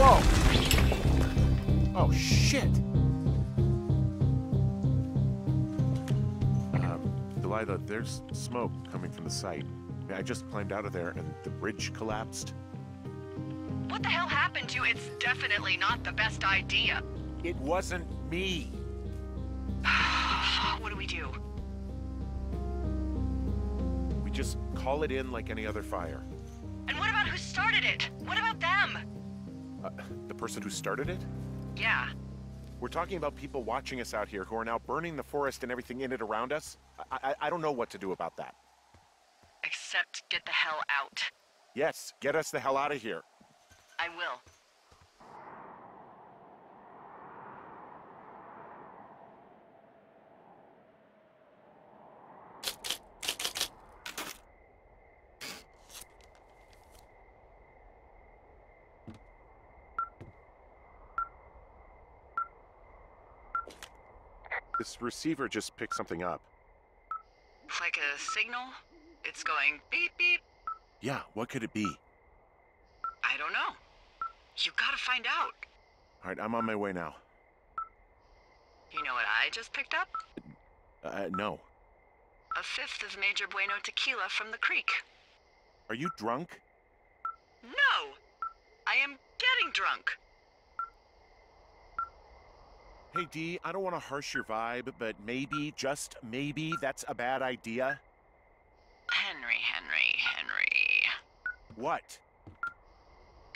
Whoa! Oh, shit! Delilah, there's smoke coming from the site. I just climbed out of there and the bridge collapsed. What the hell happened to you? It's definitely not the best idea. It wasn't me. What do we do? We just call it in like any other fire. And what about who started it? What about them? The person who started it? Yeah. We're talking about people watching us out here who are now burning the forest and everything in it around us. I don't know what to do about that. Except get the hell out. Yes, get us the hell out of here. I will. This receiver just picked something up. Like a signal? It's going beep beep. Yeah, what could it be? I don't know. You gotta find out. All right, I'm on my way now. You know what I just picked up? No. A fifth of Major Bueno tequila from the creek. Are you drunk? No! I am getting drunk. Hey, Dee, I don't want to harsh your vibe, but maybe, just maybe, that's a bad idea. Henry. What?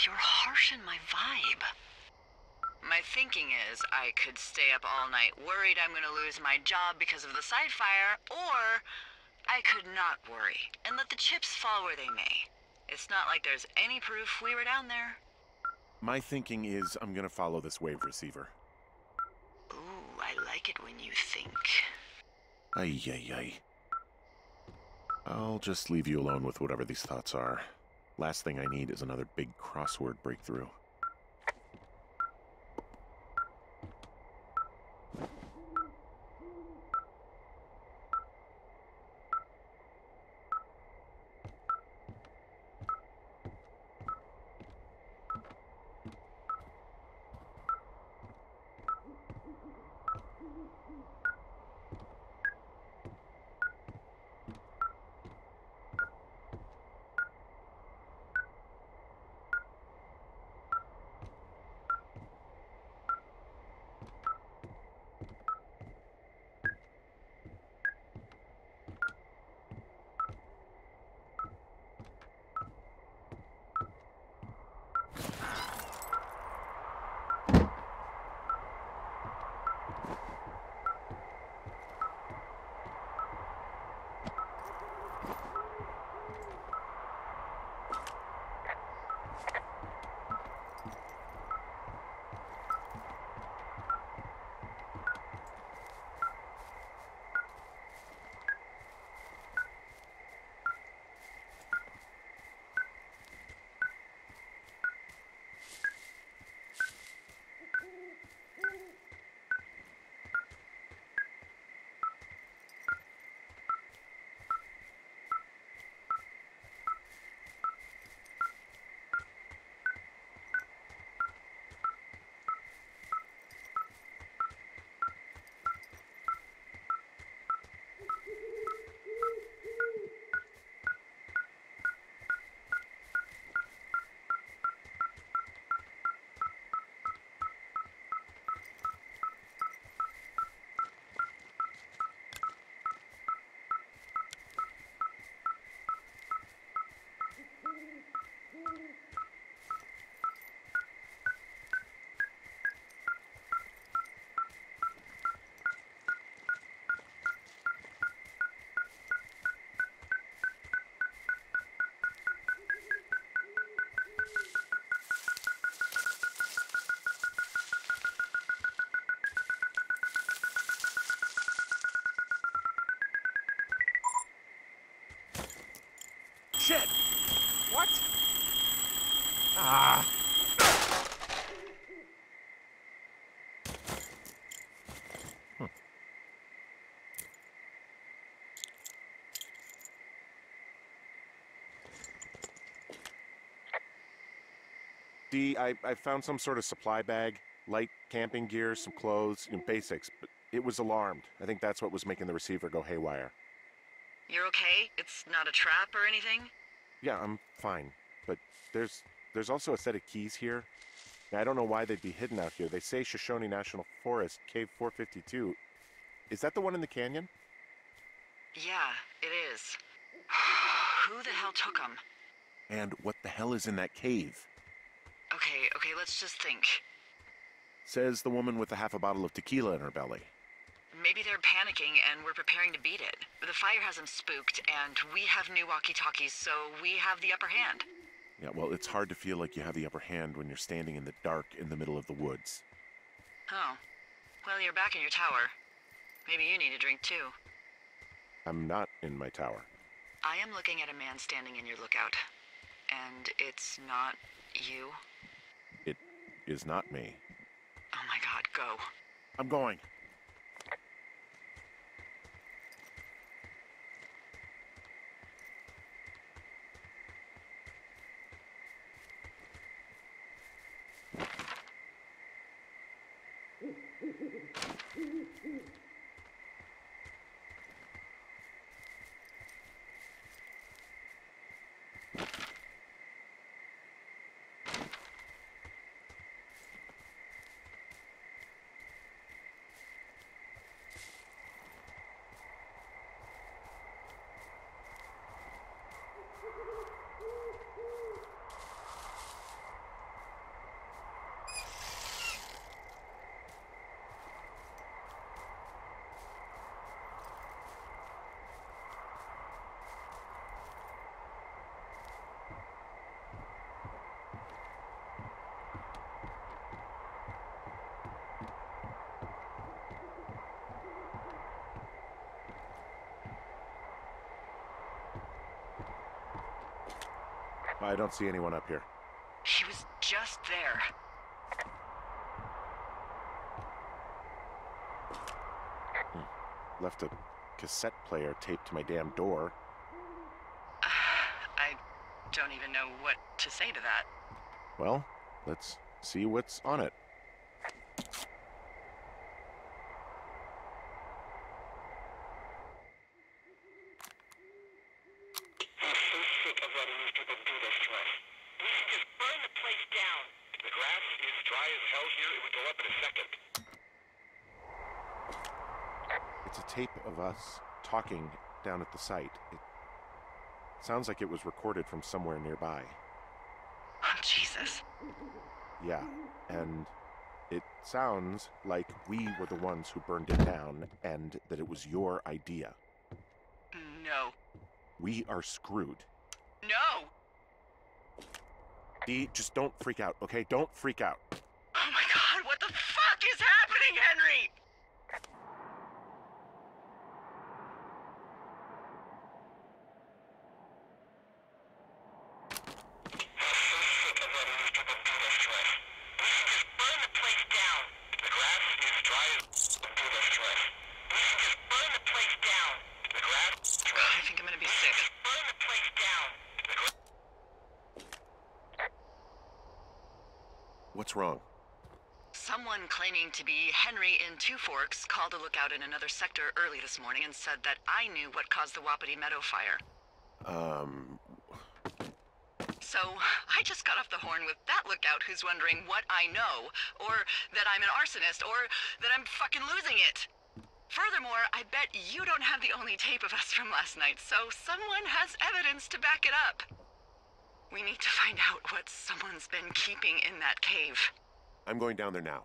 You're harshing my vibe. My thinking is I could stay up all night worried I'm gonna lose my job because of the side fire, or I could not worry and let the chips fall where they may. It's not like there's any proof we were down there. My thinking is I'm gonna follow this wave receiver. Ooh, I like it when you think. Ay. I'll just leave you alone with whatever these thoughts are. Last thing I need is another big crossword breakthrough. Shit! What? Ah! D, I found some sort of supply bag, light camping gear, some clothes, basics, but it was alarmed. I think that's what was making the receiver go haywire. You're okay? It's not a trap or anything? Yeah, I'm fine, but there's also a set of keys here. Now, I don't know why they'd be hidden out here. They say Shoshone National Forest, Cave 452. Is that the one in the canyon? Yeah, it is. Who the hell took them? And what the hell is in that cave? Okay, let's just think. Says the woman with a half a bottle of tequila in her belly. Maybe they're panicking and we're preparing to beat it. The fire has them spooked, and we have new walkie-talkies, so we have the upper hand. Yeah, well, it's hard to feel like you have the upper hand when you're standing in the dark in the middle of the woods. Oh. Well, you're back in your tower. Maybe you need a drink, too. I'm not in my tower. I am looking at a man standing in your lookout. And it's not you? It is not me. Oh my god, go. I'm going. I don't see anyone up here. He was just there. Left a cassette player taped to my damn door. I don't even know what to say to that. Well, let's see what's on it. It's a tape of us talking down at the site. It sounds like it was recorded from somewhere nearby. Oh, Jesus. Yeah, and it sounds like we were the ones who burned it down and that it was your idea. No. We are screwed. No! Dee, just don't freak out, okay? Don't freak out. Oh my god, what the fuck is happening, Henry? I think I'm gonna be sick. What's wrong? Someone claiming to be Henry in Two Forks called a lookout in another sector early this morning and said that I knew what caused the Wapiti Meadow fire. So, I just got off the horn with that lookout who's wondering what I know, or that I'm an arsonist, or that I'm fucking losing it. Furthermore, I bet you don't have the only tape of us from last night, so someone has evidence to back it up. We need to find out what someone's been keeping in that cave. I'm going down there now.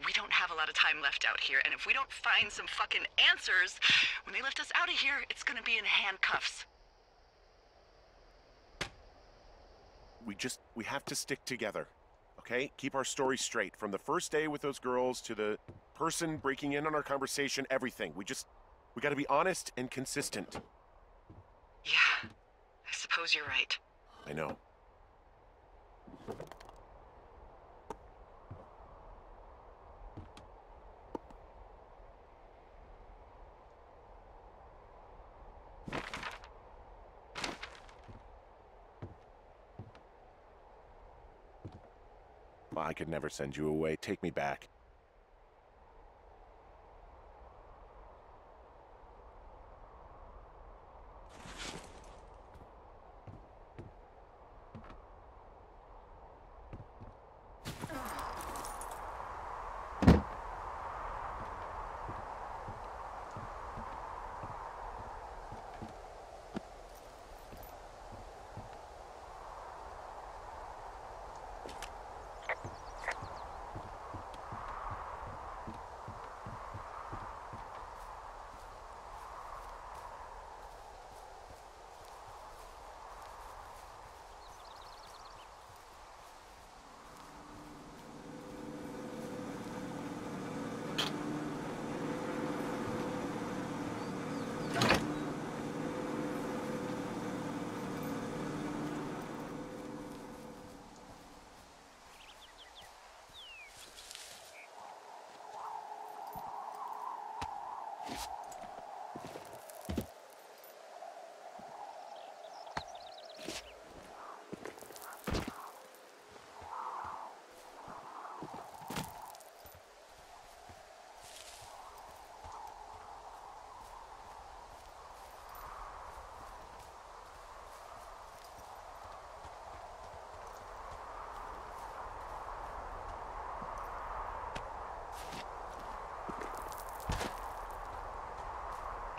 We don't have a lot of time left out here, and if we don't find some fucking answers, when they lift us out of here, it's gonna be in handcuffs. We have to stick together, okay? Keep our story straight. From the first day with those girls to the person breaking in on our conversation, everything. We gotta be honest and consistent. Yeah, I suppose you're right. I know. Well, I could never send you away. Take me back.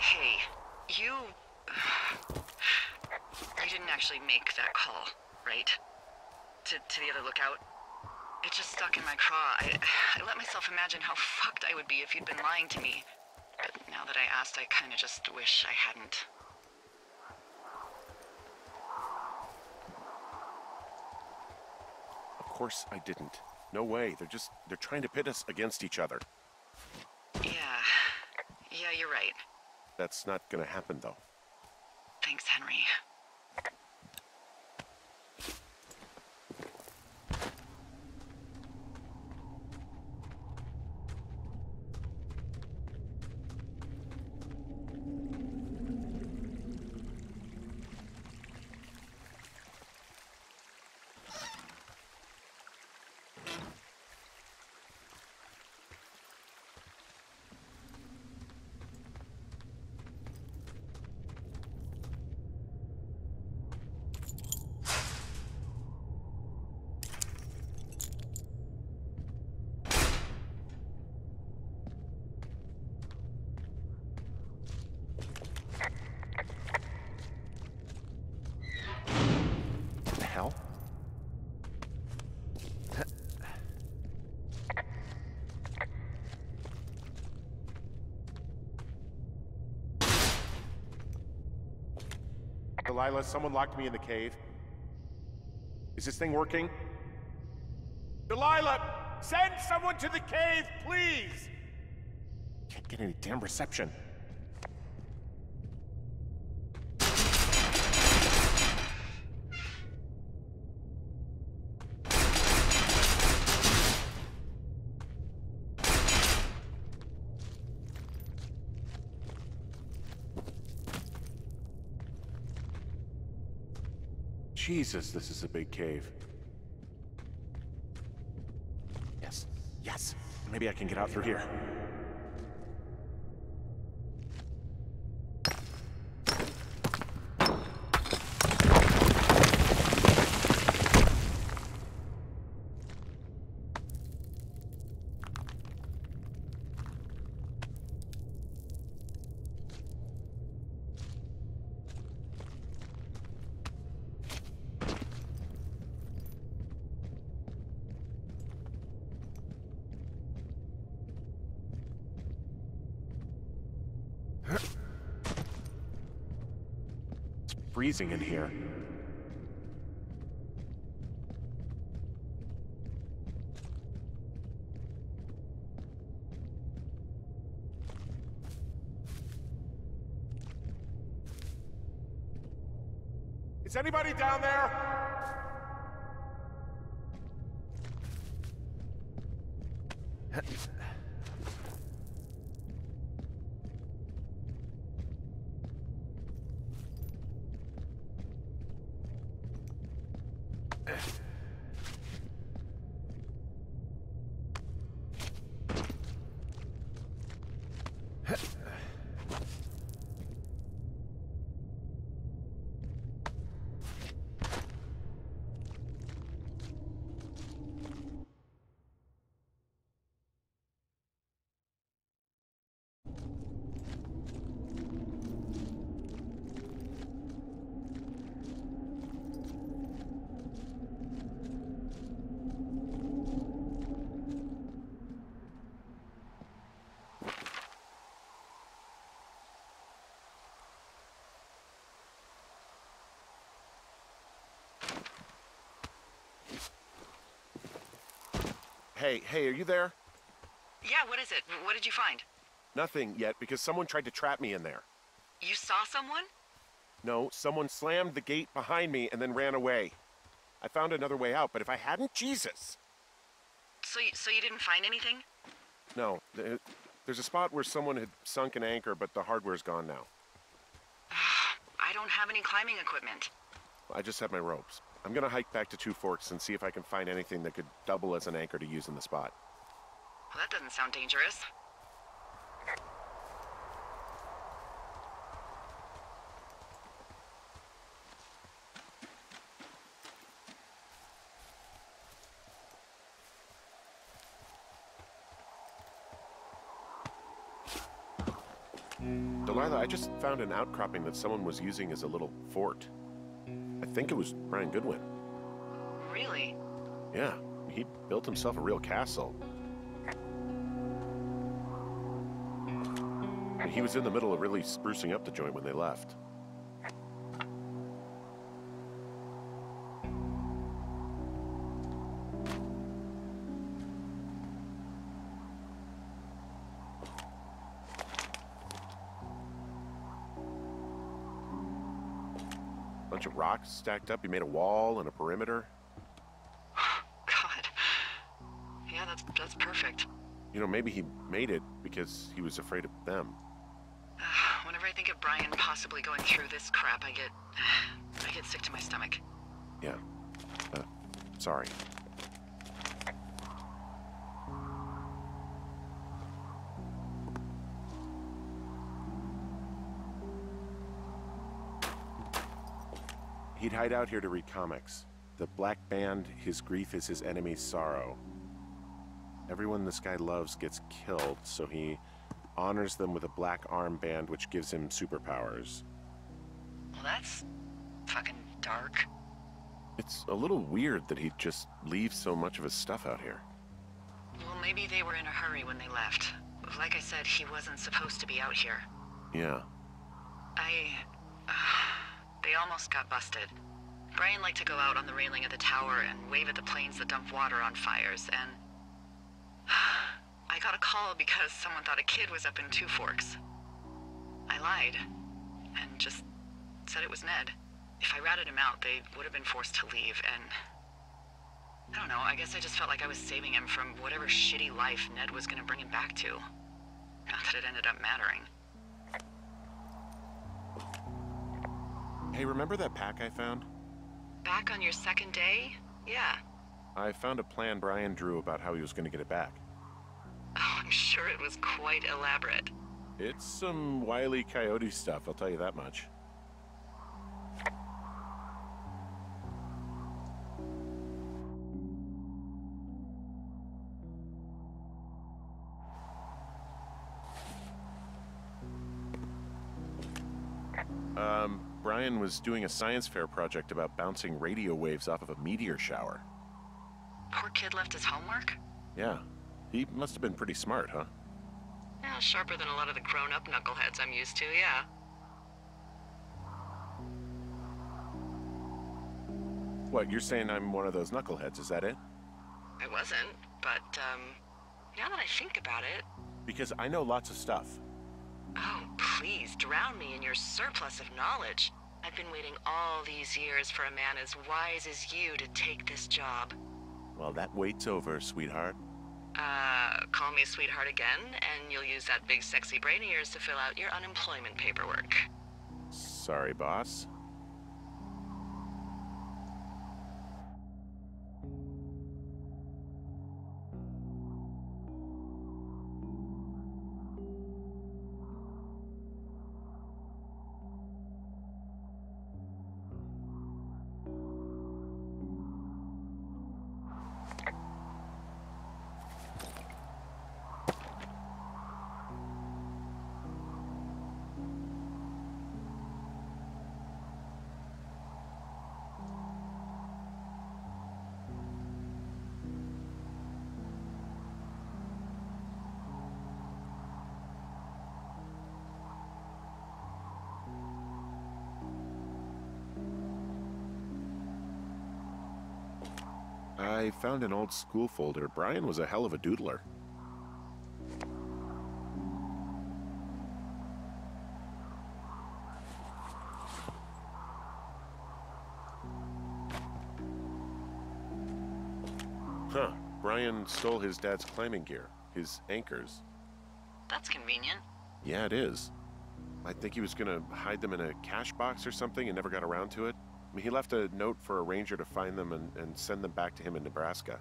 Hey, you didn't actually make that call, right? To the other lookout? It just stuck in my craw. I let myself imagine how fucked I would be if you'd been lying to me. But now that I asked, I kinda just wish I hadn't. Of course I didn't. No way. They're trying to pit us against each other. Yeah, you're right. That's not gonna happen, though. Thanks, Henry. Hell? Delilah, someone locked me in the cave. Is this thing working? Delilah! Send someone to the cave, please! Can't get any damn reception. Jesus, this is a big cave. Yes. Maybe I can get out through here. Freezing in here. Is anybody down there? Hey, are you there? Yeah, what is it? What did you find? Nothing yet, because someone tried to trap me in there. You saw someone? No, someone slammed the gate behind me and then ran away. I found another way out, but if I hadn't, Jesus! So you didn't find anything? No, there's a spot where someone had sunk an anchor, but the hardware's gone now. I don't have any climbing equipment. I just have my ropes. I'm gonna hike back to Two Forks and see if I can find anything that could double as an anchor to use in the spot. Well, that doesn't sound dangerous. Delilah, I just found an outcropping that someone was using as a little fort. I think it was Brian Goodwin. Really? Yeah, he built himself a real castle. And he was in the middle of really sprucing up the joint when they left. Bunch of rocks stacked up. He made a wall and a perimeter. God. Yeah, that's perfect. You know, maybe he made it because he was afraid of them. Whenever I think of Brian possibly going through this crap, I get sick to my stomach. Yeah. Sorry. He'd hide out here to read comics. The Black Band, his grief is his enemy's sorrow. Everyone this guy loves gets killed, so he honors them with a black armband which gives him superpowers. Well, that's fucking dark. It's a little weird that he'd just leave so much of his stuff out here. Well, maybe they were in a hurry when they left. Like I said, he wasn't supposed to be out here. Yeah. They almost got busted. Brian liked to go out on the railing of the tower and wave at the planes that dump water on fires, and I got a call because someone thought a kid was up in Two Forks. I lied, and just said it was Ned. If I ratted him out, they would have been forced to leave, and I don't know, I guess I just felt like I was saving him from whatever shitty life Ned was gonna bring him back to. Not that it ended up mattering. Hey, remember that pack I found? Back on your second day? Yeah. I found a plan Brian drew about how he was going to get it back. Oh, I'm sure it was quite elaborate. It's some Wile E. Coyote stuff, I'll tell you that much. Brian was doing a science fair project about bouncing radio waves off of a meteor shower. Poor kid left his homework? Yeah. He must have been pretty smart, huh? Yeah, sharper than a lot of the grown-up knuckleheads I'm used to, yeah. What, you're saying I'm one of those knuckleheads, is that it? I wasn't, but, now that I think about it... Because I know lots of stuff. Oh, please, drown me in your surplus of knowledge. I've been waiting all these years for a man as wise as you to take this job. Well, that wait's over, sweetheart. Call me sweetheart again, and you'll use that big sexy brain of yours to fill out your unemployment paperwork. Sorry, boss. I found an old school folder. Brian was a hell of a doodler. Huh. Brian stole his dad's climbing gear, his anchors. That's convenient. Yeah, it is. I think he was gonna hide them in a cash box or something and never got around to it. I mean, he left a note for a ranger to find them and send them back to him in Nebraska.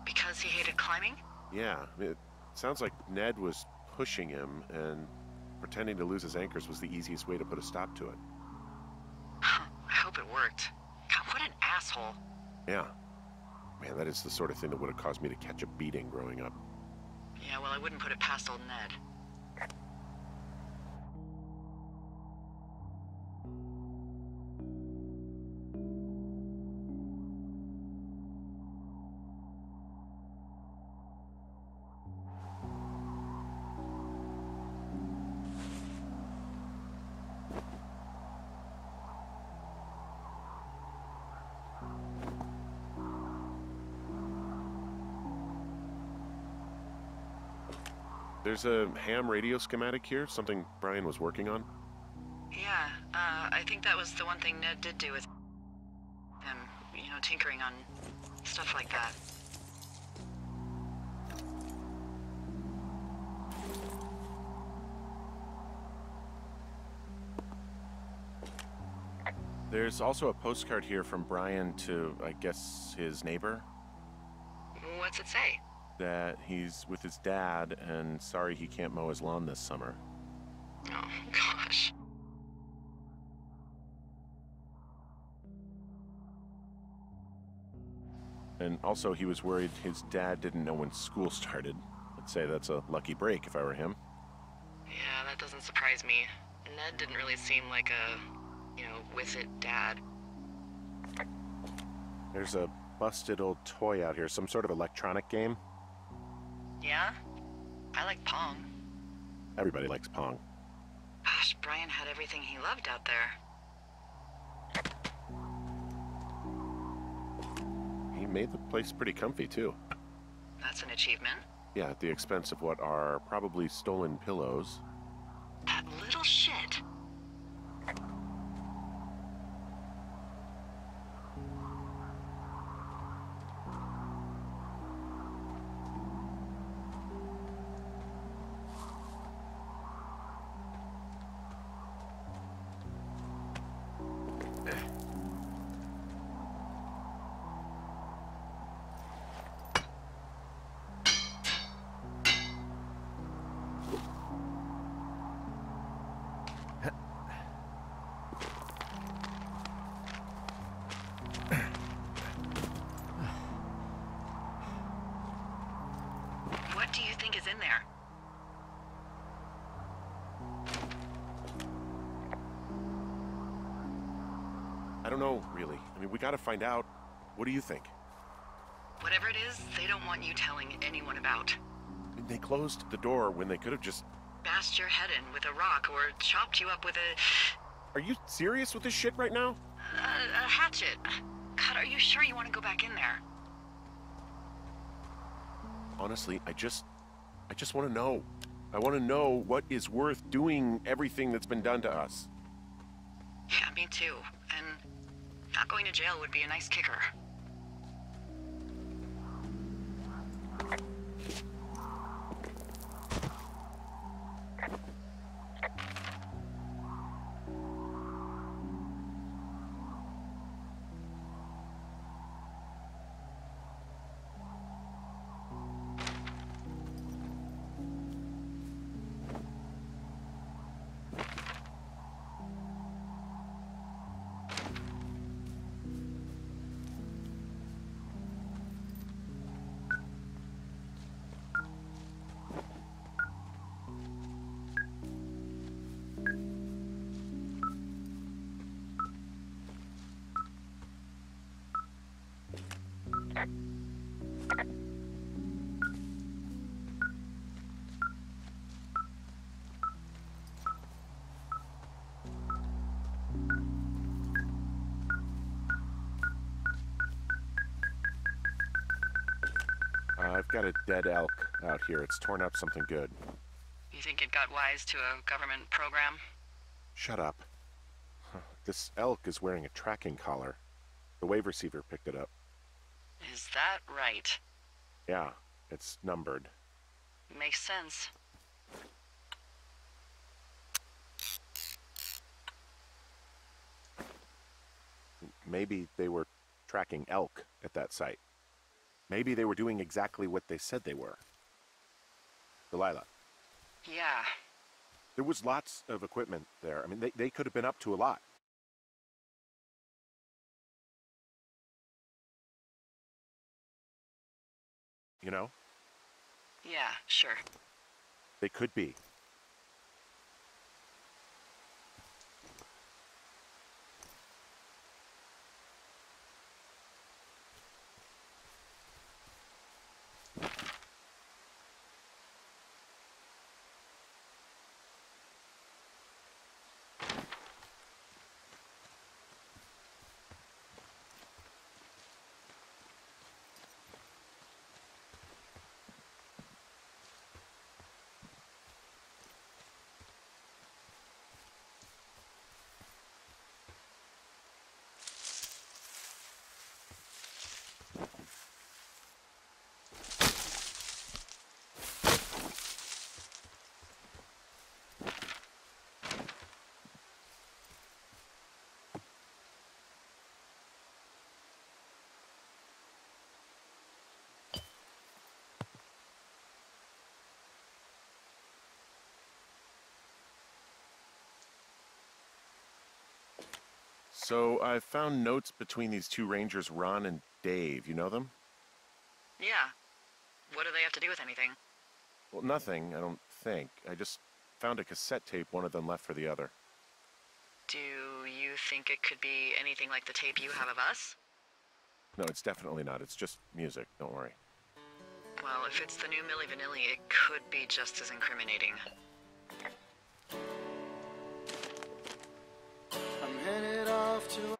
Because he hated climbing? Yeah, it sounds like Ned was pushing him, and pretending to lose his anchors was the easiest way to put a stop to it. I hope it worked. God, what an asshole. Yeah. Man, that is the sort of thing that would have caused me to catch a beating growing up. Yeah, well, I wouldn't put it past old Ned. There's a ham radio schematic here, something Brian was working on. Yeah, I think that was the one thing Ned did do with him, you know, tinkering on stuff like that. There's also a postcard here from Brian to, I guess, his neighbor. What's it say? That he's with his dad and sorry he can't mow his lawn this summer. Oh, gosh. And also he was worried his dad didn't know when school started. I'd say that's a lucky break if I were him. Yeah, that doesn't surprise me. Ned didn't really seem like a, you know, with-it dad. There's a busted old toy out here, some sort of electronic game. Yeah? I like Pong. Everybody likes Pong. Gosh, Brian had everything he loved out there. He made the place pretty comfy, too. That's an achievement. Yeah, at the expense of what are probably stolen pillows. That little shit. What do you think is in there? I don't know, really. I mean, we gotta find out. What do you think? Whatever it is, they don't want you telling anyone about. I mean, they closed the door when they could have just... Bashed your head in with a rock or chopped you up with a... Are you serious with this shit right now? a hatchet. God, are you sure you want to go back in there? Honestly, I just want to know. I want to know what is worth doing everything that's been done to us. Yeah, me too. And not going to jail would be a nice kicker. I've got a dead elk out here. It's torn up something good. You think it got wise to a government program? Shut up. This elk is wearing a tracking collar. The wave receiver picked it up. Is that right? Yeah, it's numbered. Makes sense. Maybe they were tracking elk at that site. Maybe they were doing exactly what they said they were. Delilah. Yeah. There was lots of equipment there. I mean, they could have been up to a lot. You know? Yeah, sure. They could be. So I found notes between these two rangers, Ron and Dave. You know them? Yeah. What do they have to do with anything? Well, nothing, I don't think. I just found a cassette tape one of them left for the other. Do you think it could be anything like the tape you have of us? No, it's definitely not. It's just music. Don't worry. Well, if it's the new Milli Vanilli, it could be just as incriminating. I'm headed off to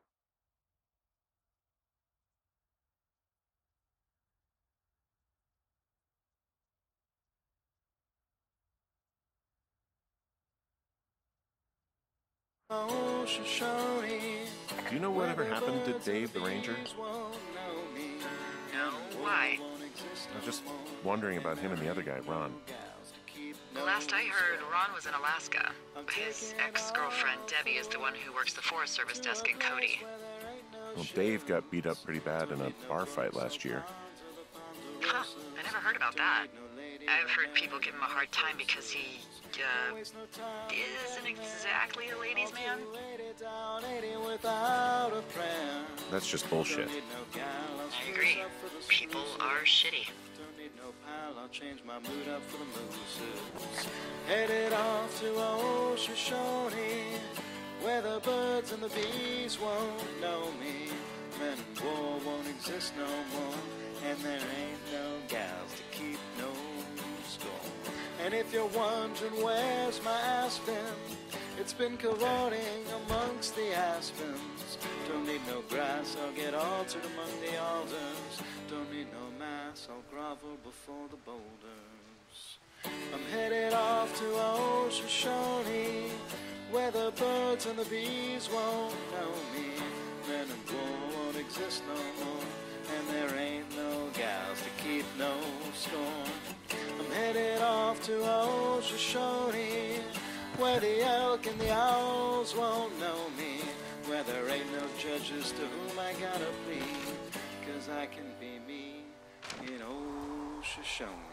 Do you know whatever happened to Dave the Ranger? No, why? I was just wondering about him and the other guy, Ron. The last I heard, Ron was in Alaska. His ex-girlfriend, Debbie, is the one who works the Forest Service desk in Cody. Well, Dave got beat up pretty bad in a bar fight last year. Huh, I never heard about that. I've heard people give him a hard time because he, isn't exactly a ladies' man. That's just bullshit. I agree. People are shitty. I'll change my mood up for the mooses. Headed off to Shoshone, where the birds and the bees won't know me. Men and war won't exist no more, and there ain't no gals to keep no score. And if you're wondering where's my aspen, it's been corroding amongst the aspens. Don't need no grass, I'll get altered among the alders. Don't need no mass, I'll grovel before the boulders. I'm headed off to Shoshone, where the birds and the bees won't know me. Men and war won't exist no more, and there ain't no gals to keep no score. I'm headed off to Shoshone, where the elk and the owls won't know me, where there ain't no judges to whom I gotta plead, 'cause I can be me in Shoshone.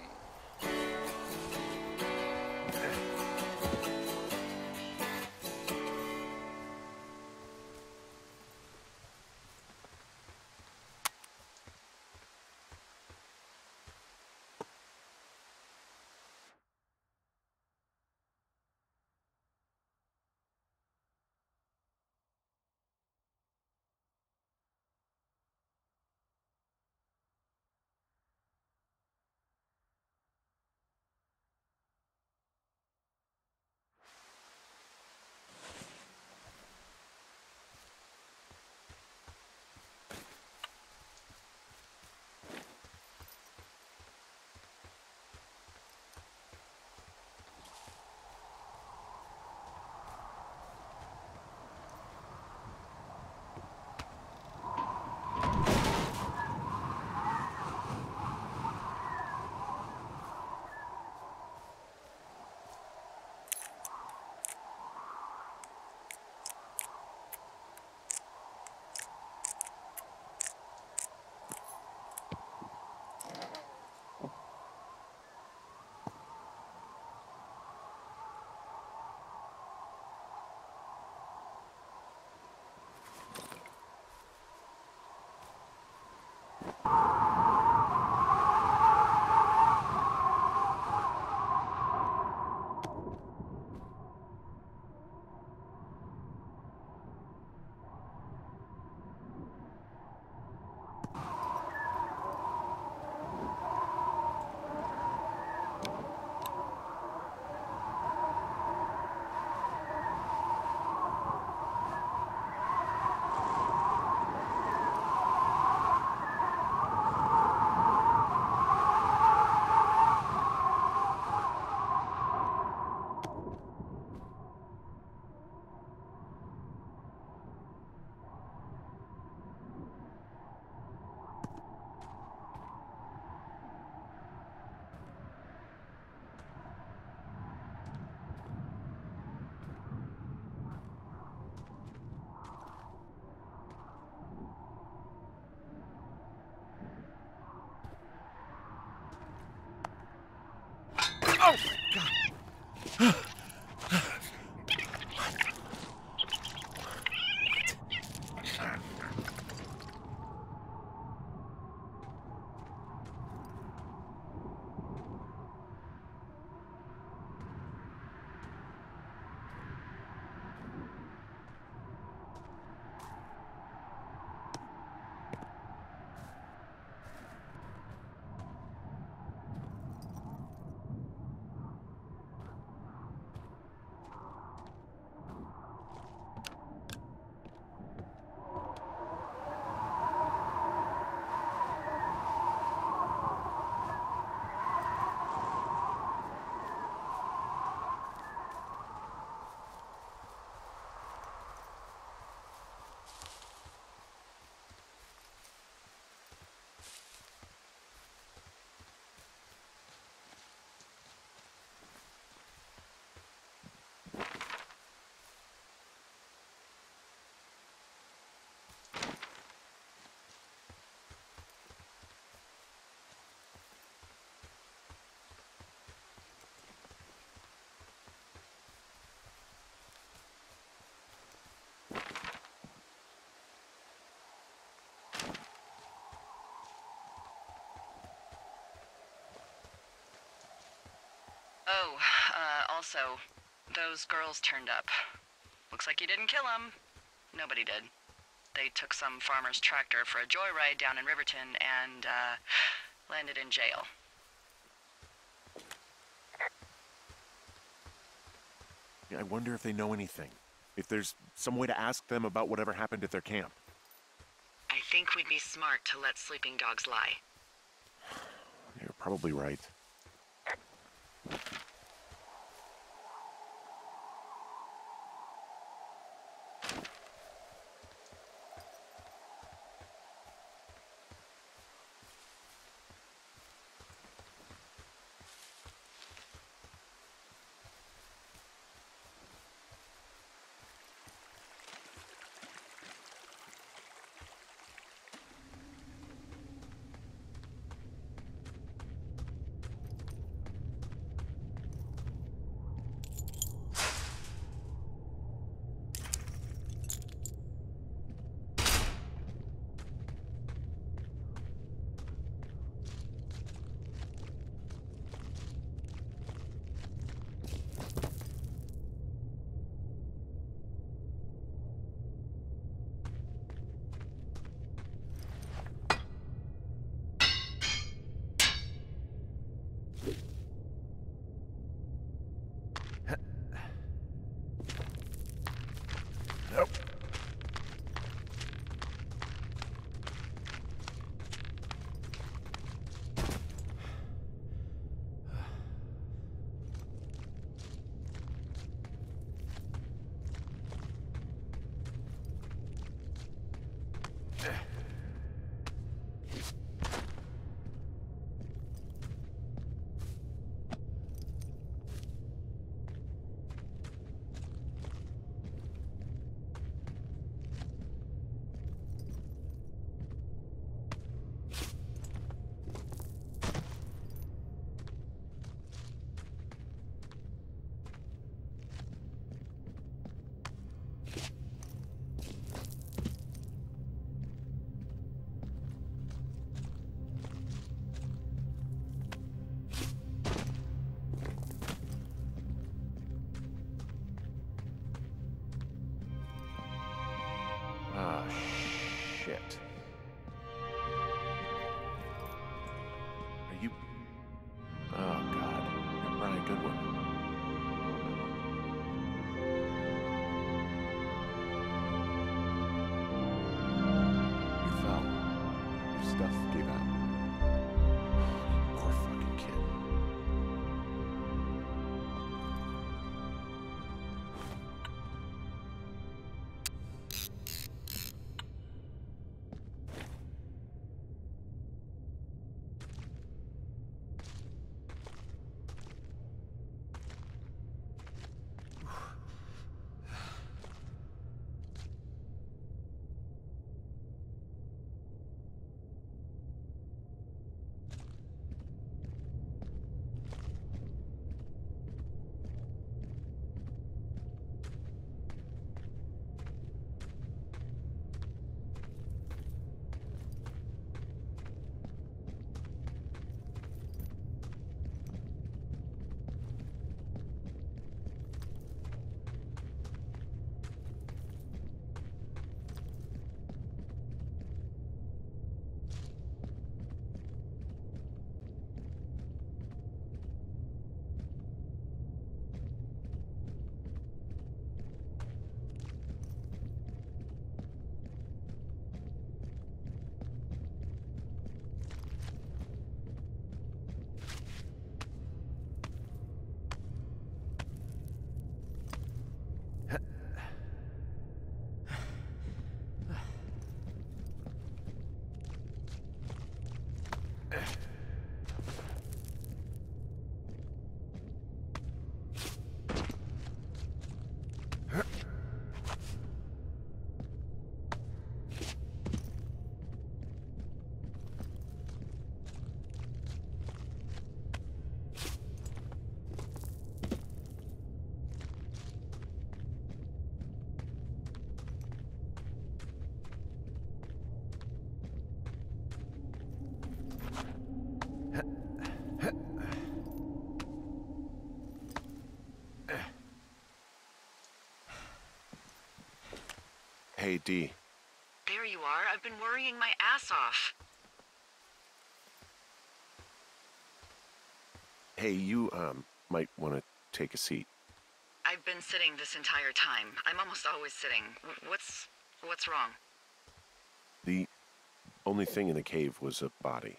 Oh, God. Oh, also, those girls turned up. Looks like you didn't kill them. Nobody did. They took some farmer's tractor for a joyride down in Riverton and, landed in jail. I wonder if they know anything. If there's some way to ask them about whatever happened at their camp. think we'd be smart to let sleeping dogs lie. You're probably right. Nope. Ah, shit. Are you... Oh, God. You're Brian Goodwin. You fell. Your stuff gave out. Poor fucking kid. Hey, D. There you are. I've been worrying my ass off. Hey, you, might want to take a seat. I've been sitting this entire time. I'm almost always sitting. What's wrong? The only thing in the cave was a body.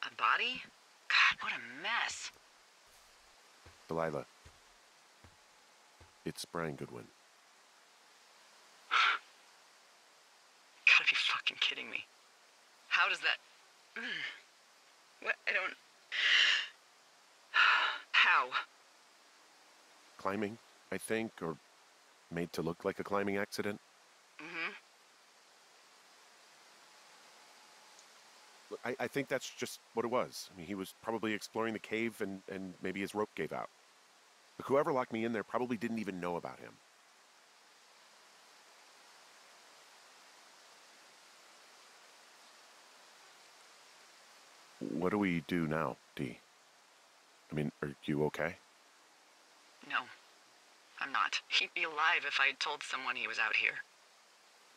A body? God, what a mess. Delilah. It's Brian Goodwin. Gotta be fucking kidding me. How does that... What? I don't... How? Climbing, I think, or made to look like a climbing accident. Mm-hmm. I think that's just what it was. I mean, he was probably exploring the cave and maybe his rope gave out. But whoever locked me in there probably didn't even know about him. What do we do now, Dee? I mean, are you okay? No, I'm not. He'd be alive if I had told someone he was out here.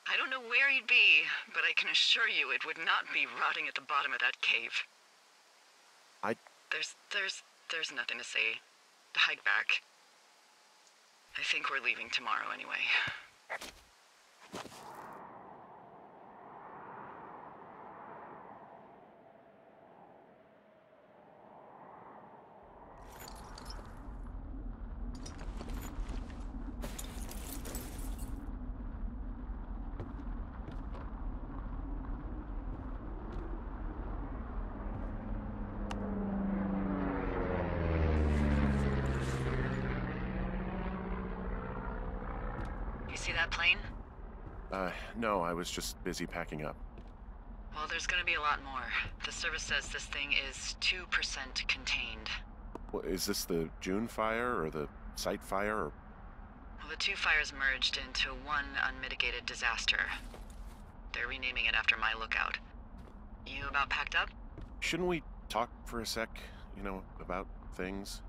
I don't know where he'd be, but I can assure you it would not be rotting at the bottom of that cave. There's nothing to say. Hike back. I think we're leaving tomorrow anyway. See that plane? No, I was just busy packing up. Well, there's gonna be a lot more. The service says this thing is 2% contained. Well, is this the June fire or the site fire or... Well, the two fires merged into one unmitigated disaster. They're renaming it after my lookout. You about packed up? Shouldn't we talk for a sec, you know, about things?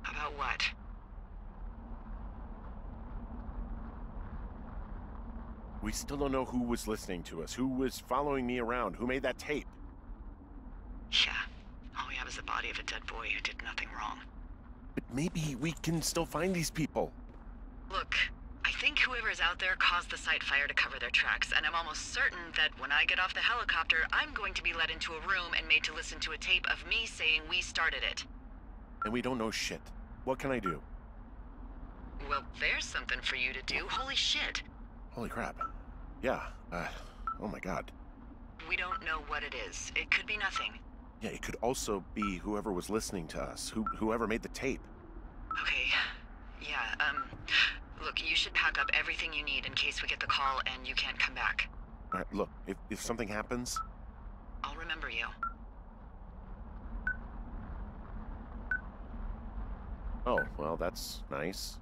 About what? We still don't know who was listening to us, who was following me around, who made that tape. Yeah. All we have is the body of a dead boy who did nothing wrong. But maybe we can still find these people. Look, I think whoever is out there caused the site fire to cover their tracks, and I'm almost certain that when I get off the helicopter, I'm going to be led into a room and made to listen to a tape of me saying we started it. And we don't know shit. What can I do? Well, there's something for you to do. Holy shit. Holy crap. Yeah, oh my god. We don't know what it is. It could be nothing. Yeah, it could also be whoever was listening to us, whoever made the tape. Okay, yeah, look, you should pack up everything you need in case we get the call and you can't come back. All right, look, if something happens... I'll remember you. Oh, well, that's nice.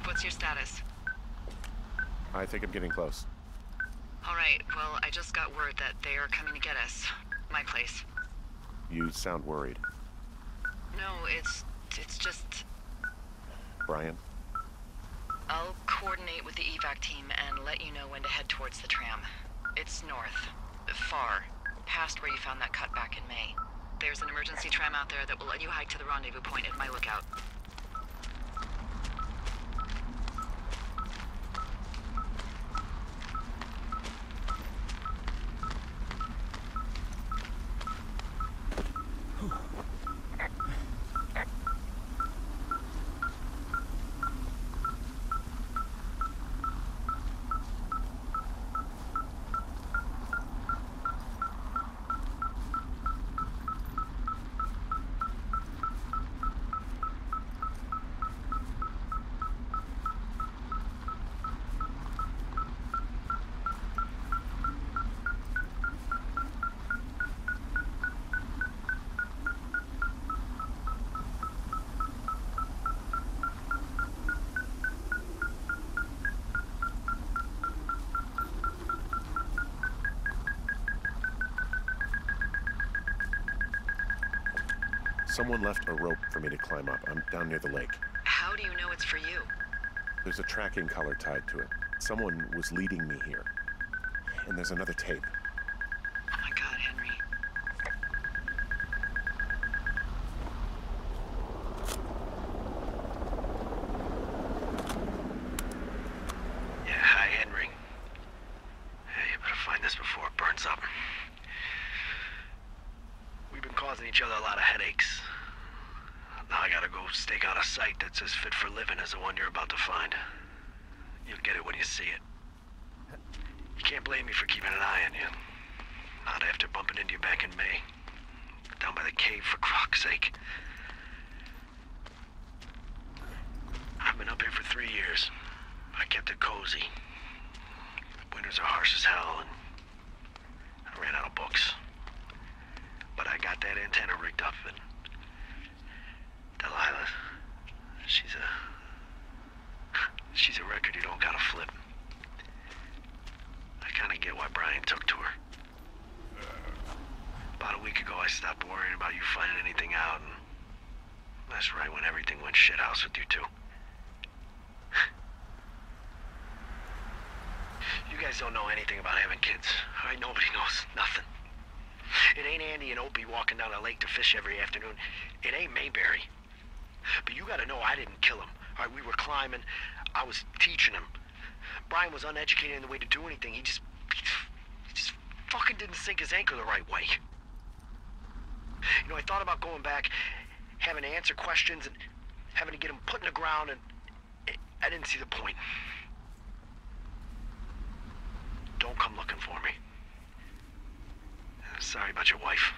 What's your status? I think I'm getting close. All right, well, I just got word that they are coming to get us. My place. You sound worried. No, it's just... Brian? I'll coordinate with the evac team and let you know when to head towards the tram. It's north. Far. Past where you found that cut back in May. There's an emergency tram out there that will let you hike to the rendezvous point at my lookout. Someone left a rope for me to climb up. I'm down near the lake. How do you know it's for you? There's a tracking collar tied to it. Someone was leading me here. And there's another tape. Oh my God, Henry. Yeah, hi, Henry. Hey, you better find this before it burns up. We've been causing each other a lot of headaches. Now I gotta go stake out a site that's as fit for living as the one you're about to find. You'll get it when you see it. You can't blame me for keeping an eye on you. Not after bumping into you back in May. Down by the cave, for croc's sake. I've been up here for 3 years. I kept it cozy. Winters are harsh as hell, and I ran out of books. But I got that antenna rigged up, and Delilah, she's a record you don't gotta flip. I kinda get why Brian took to her. About a week ago, I stopped worrying about you finding anything out, and that's right when everything went shithouse with you two. You guys don't know anything about having kids. All right, nobody knows nothing. It ain't Andy and Opie walking down the lake to fish every afternoon. It ain't Mayberry. But you gotta know I didn't kill him. All right, we were climbing. I was teaching him. Brian was uneducated in the way to do anything. He just fucking didn't sink his anchor the right way. You know, I thought about going back, having to answer questions, and having to get him put in the ground, and I didn't see the point. Don't come looking for me. Sorry about your wife.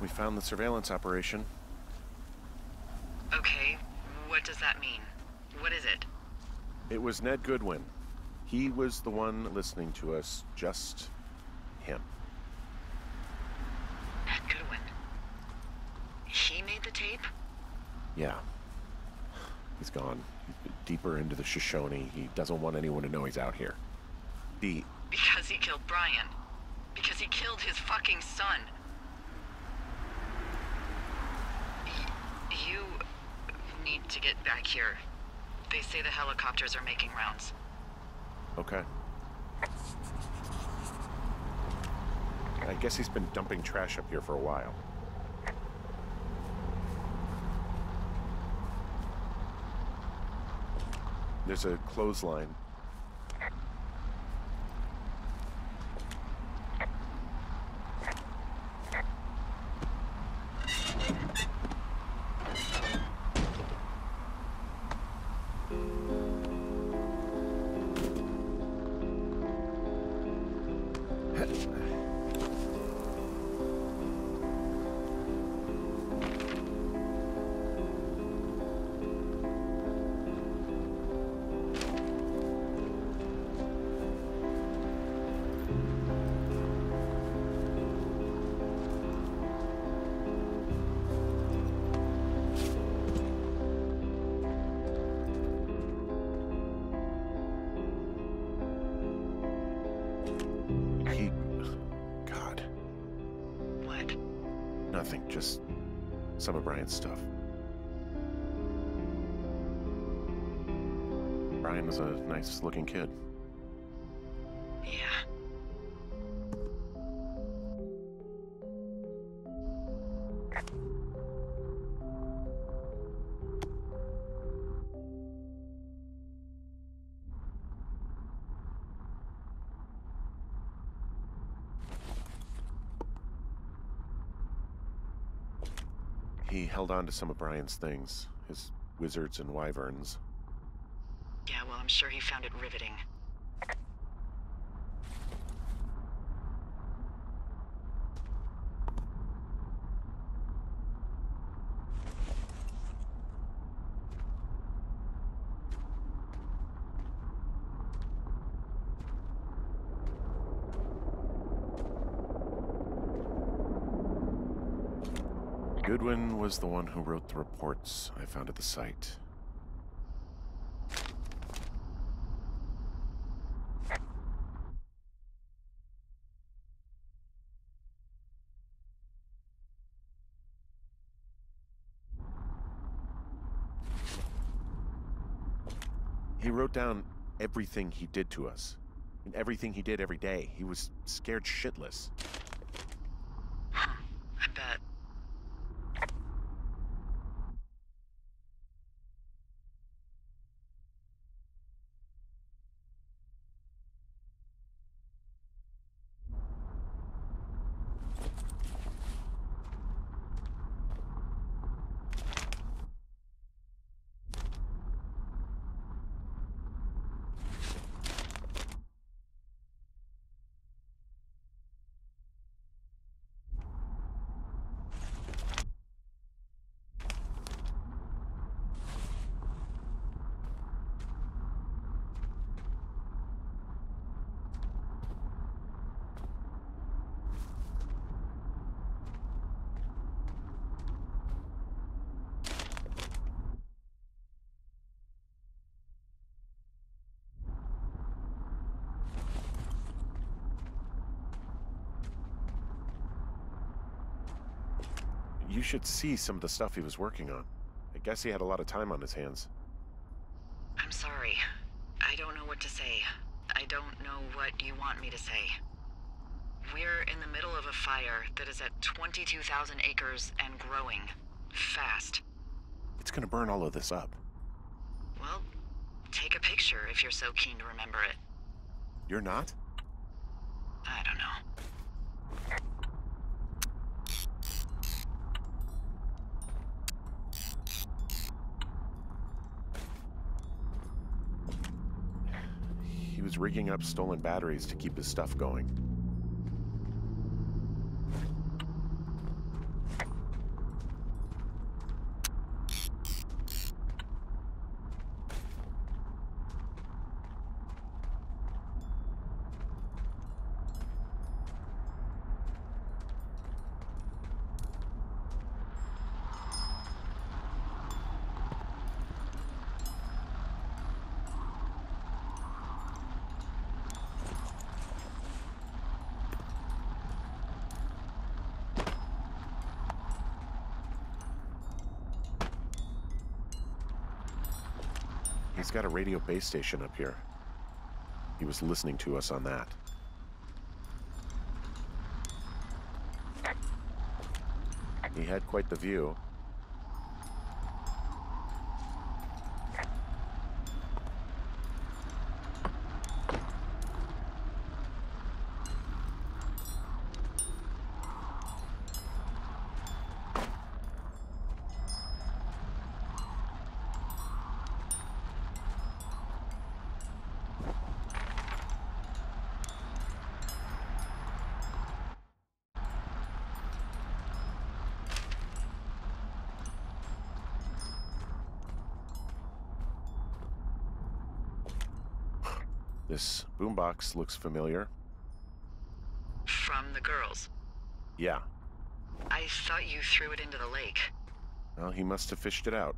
We found the surveillance operation. Okay, what does that mean? What is it? It was Ned Goodwin. He was the one listening to us, just him. Ned Goodwin. He made the tape? Yeah. He's gone deeper into the Shoshone. He doesn't want anyone to know he's out here. Because he killed Brian. Because he killed his fucking son. You need to get back here. They say the helicopters are making rounds. Okay. I guess he's been dumping trash up here for a while. There's a clothesline. God. What? Nothing, just some of Brian's stuff. Brian was a nice-looking kid. Yeah. He held on to some of Brian's things, his wizards and wyverns. Yeah, well, I'm sure he found it riveting. Goodwin was the one who wrote the reports I found at the site. He wrote down everything he did to us. And everything he did every day. He was scared shitless. I bet. You should see some of the stuff he was working on. I guess he had a lot of time on his hands. I'm sorry. I don't know what to say. I don't know what you want me to say. We're in the middle of a fire that is at 22,000 acres and growing. Fast. It's gonna burn all of this up. Well, take a picture if you're so keen to remember it. You're not? I don't know. He was rigging up stolen batteries to keep his stuff going. He's got a radio base station up here. He was listening to us on that. He had quite the view. This boombox looks familiar. From the girls. Yeah. I thought you threw it into the lake. Well, he must have fished it out.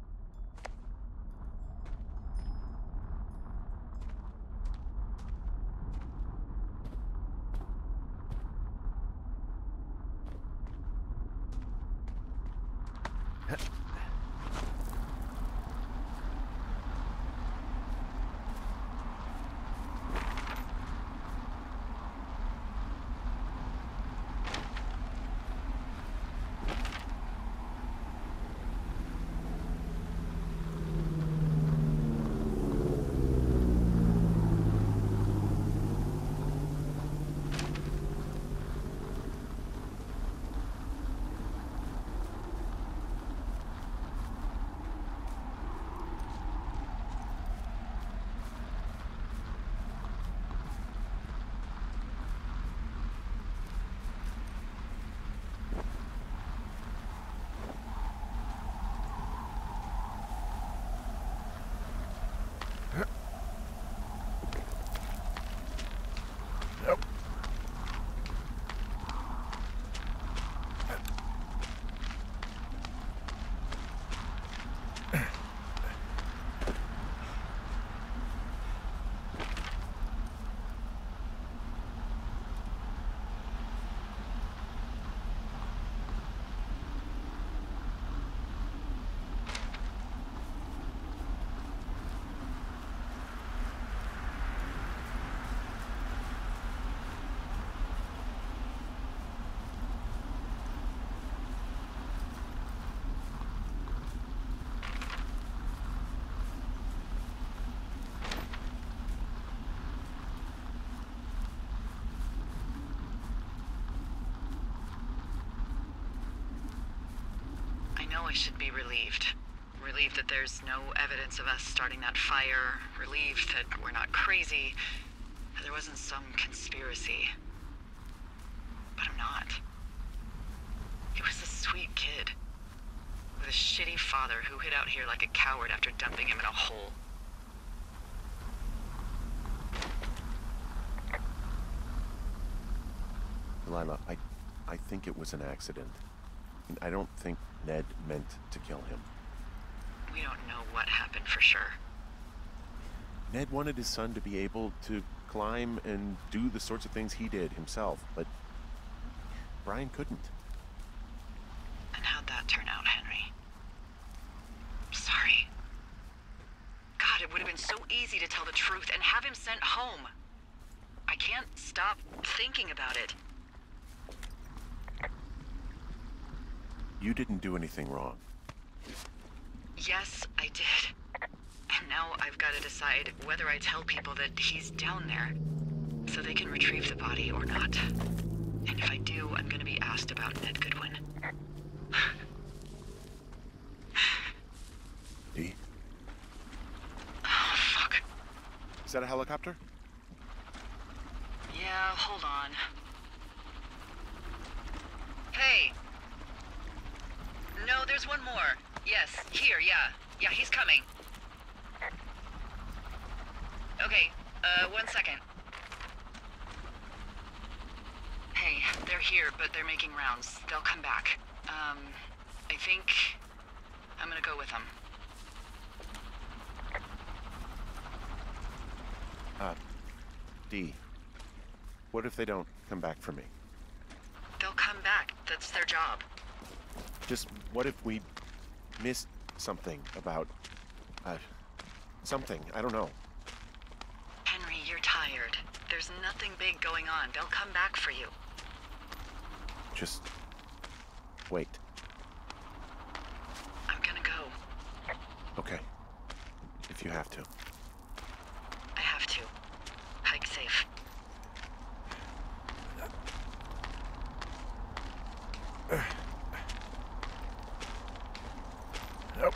should be relieved. Relieved that there's no evidence of us starting that fire. Relieved that we're not crazy. That there wasn't some conspiracy. But I'm not. He was a sweet kid. With a shitty father who hid out here like a coward after dumping him in a hole. Lila, I think it was an accident. I don't think Ned meant to kill him. We don't know what happened for sure. Ned wanted his son to be able to climb and do the sorts of things he did himself, but Brian couldn't. And how'd that turn out, Henry? Sorry. God, it would have been so easy to tell the truth and have him sent home. I can't stop thinking about it. You didn't do anything wrong. Yes, I did. And now I've got to decide whether I tell people that he's down there so they can retrieve the body or not. And if I do, I'm going to be asked about Ned Goodwin. Dee? Oh, fuck. Is that a helicopter? Yeah, hold on. Hey! No, there's one more. Yes, here, yeah. Yeah, he's coming. Okay, 1 second. Hey, they're here, but they're making rounds. They'll come back. I think I'm gonna go with them. Dee, what if they don't come back for me? They'll come back. That's their job. Just what if we missed something about, something, I don't know. Henry, you're tired. There's nothing big going on. They'll come back for you. Just wait. I'm gonna go. Okay. If you have to. I have to. Hike safe. Nope.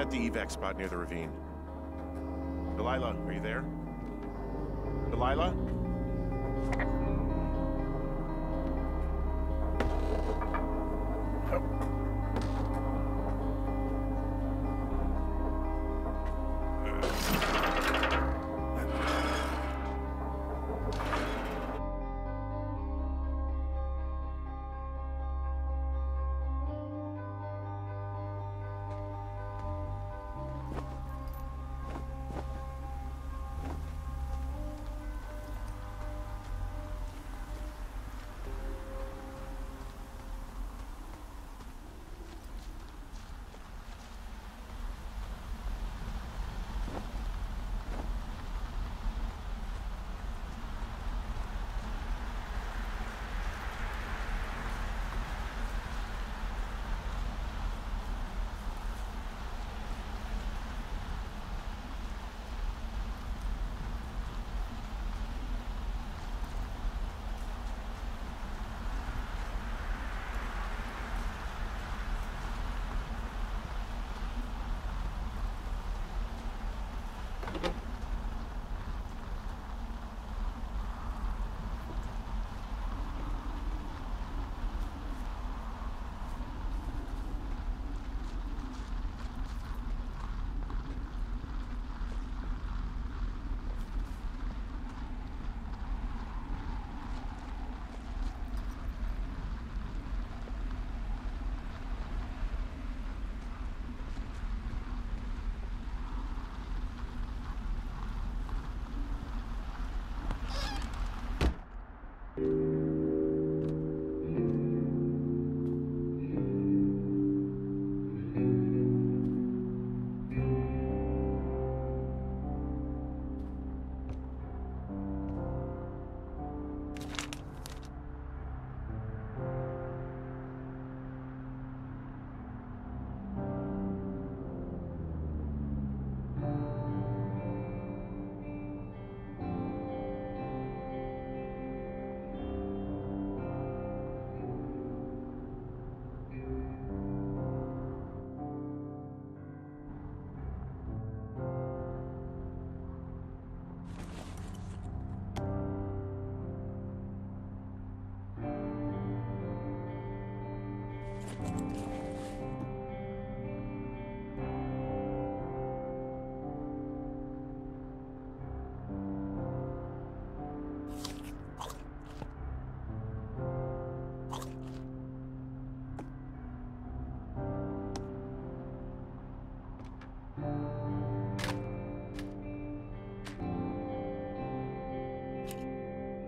at the evac spot near the ravine. Delilah, are you there? Delilah?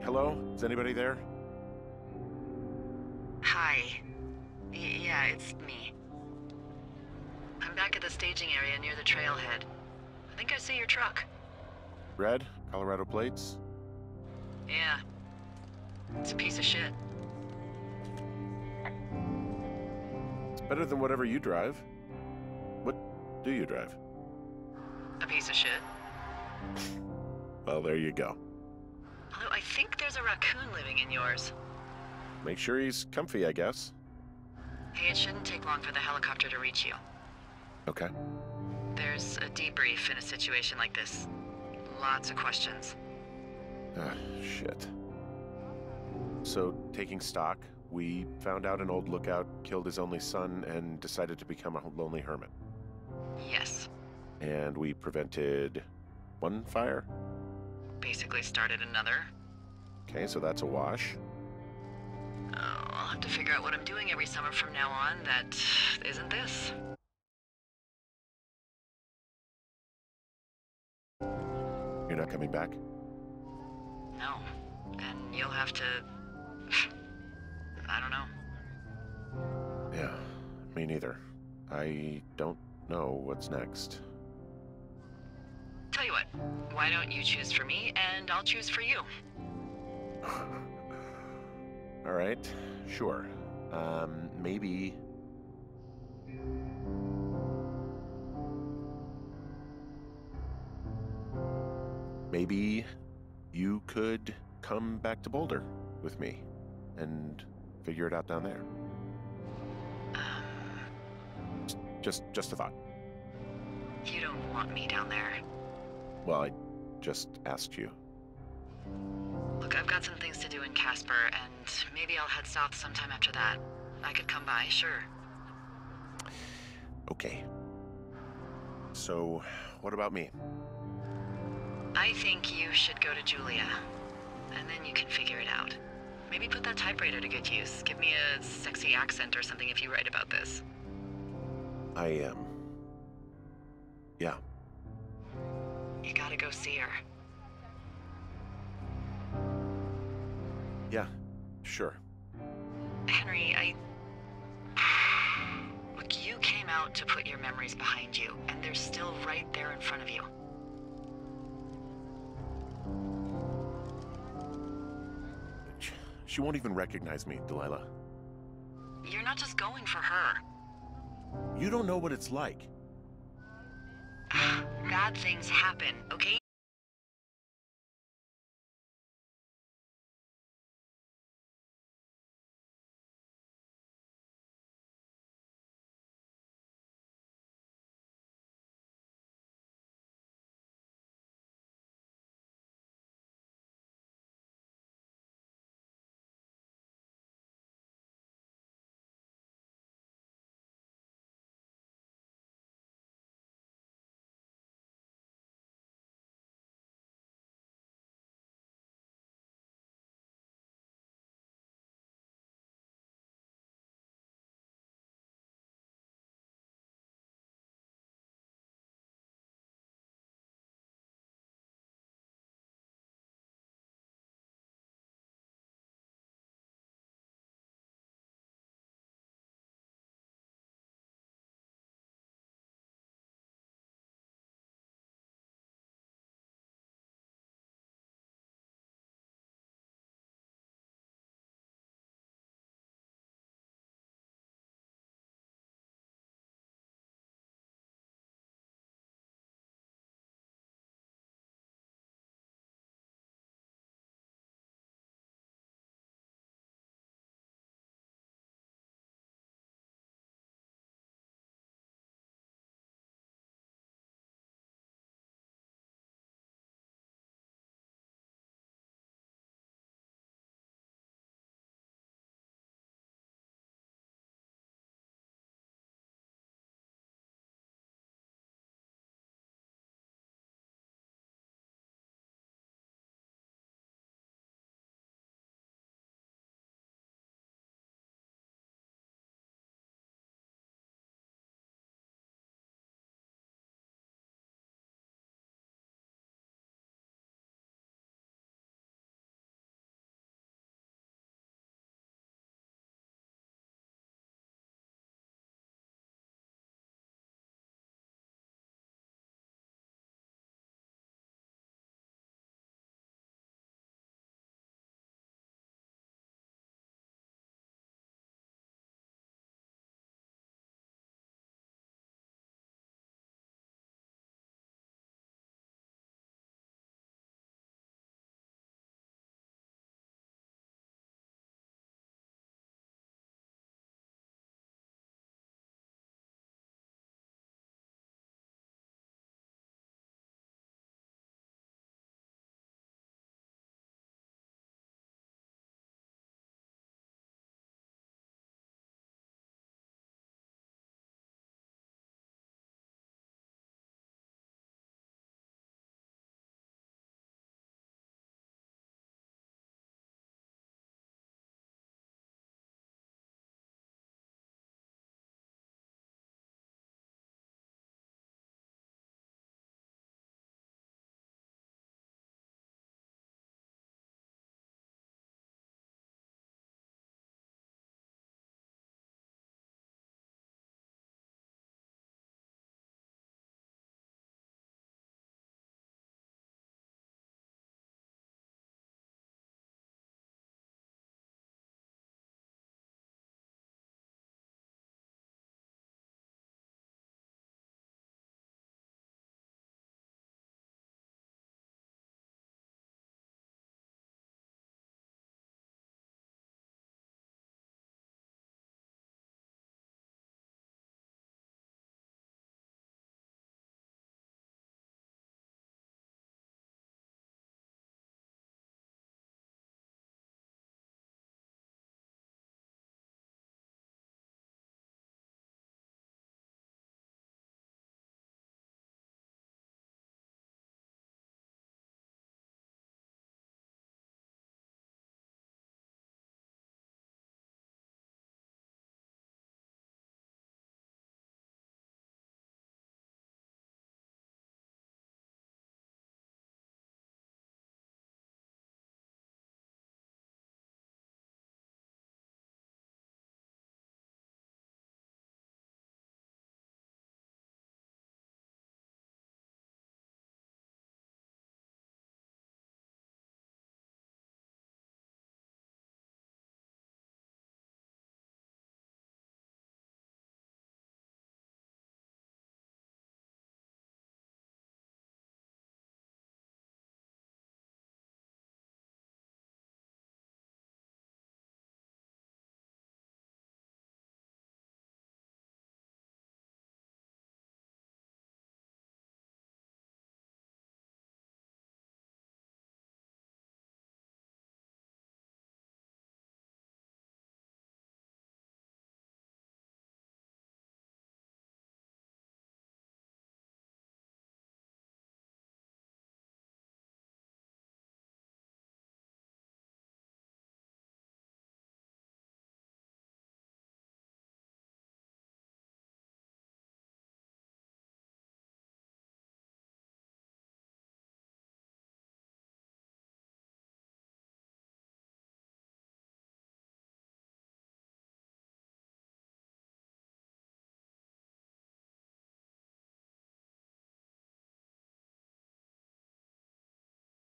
Hello? Is anybody there? Hi. Yeah, it's me. I'm back at the staging area near the trailhead. I think I see your truck. Red? Colorado plates? Yeah. It's a piece of shit. It's better than whatever you drive. What do you drive? A piece of shit. Well, there you go. Although I think there's a raccoon living in yours. Make sure he's comfy, I guess. Hey, it shouldn't take long for the helicopter to reach you. Okay. There's a debrief in a situation like this. Lots of questions. Ah, shit. So, taking stock, we found out an old lookout killed his only son and decided to become a lonely hermit. Yes. And we prevented one fire? Basically started another. Okay, so that's a wash. Oh, I'll have to figure out what I'm doing every summer from now on that isn't this. You're not coming back? No. And you'll have to... I don't know. Yeah, me neither. I don't know what's next. Tell you what, why don't you choose for me and I'll choose for you? All right, sure. Maybe... Maybe you could come back to Boulder with me and figure it out down there. Just a thought. You don't want me down there. Well, I just asked you. Look, I've got some things to do in Casper, and maybe I'll head south sometime after that. I could come by, sure. Okay. So, what about me? I think you should go to Julia, and then you can figure it out. Maybe put that typewriter to good use. Give me a sexy accent or something if you write about this. Yeah. You gotta go see her. Yeah, sure. Henry, Look, you came out to put your memories behind you, and they're still right there in front of you. She won't even recognize me, Delilah. You're not just going for her. You don't know what it's like. Bad things happen, okay?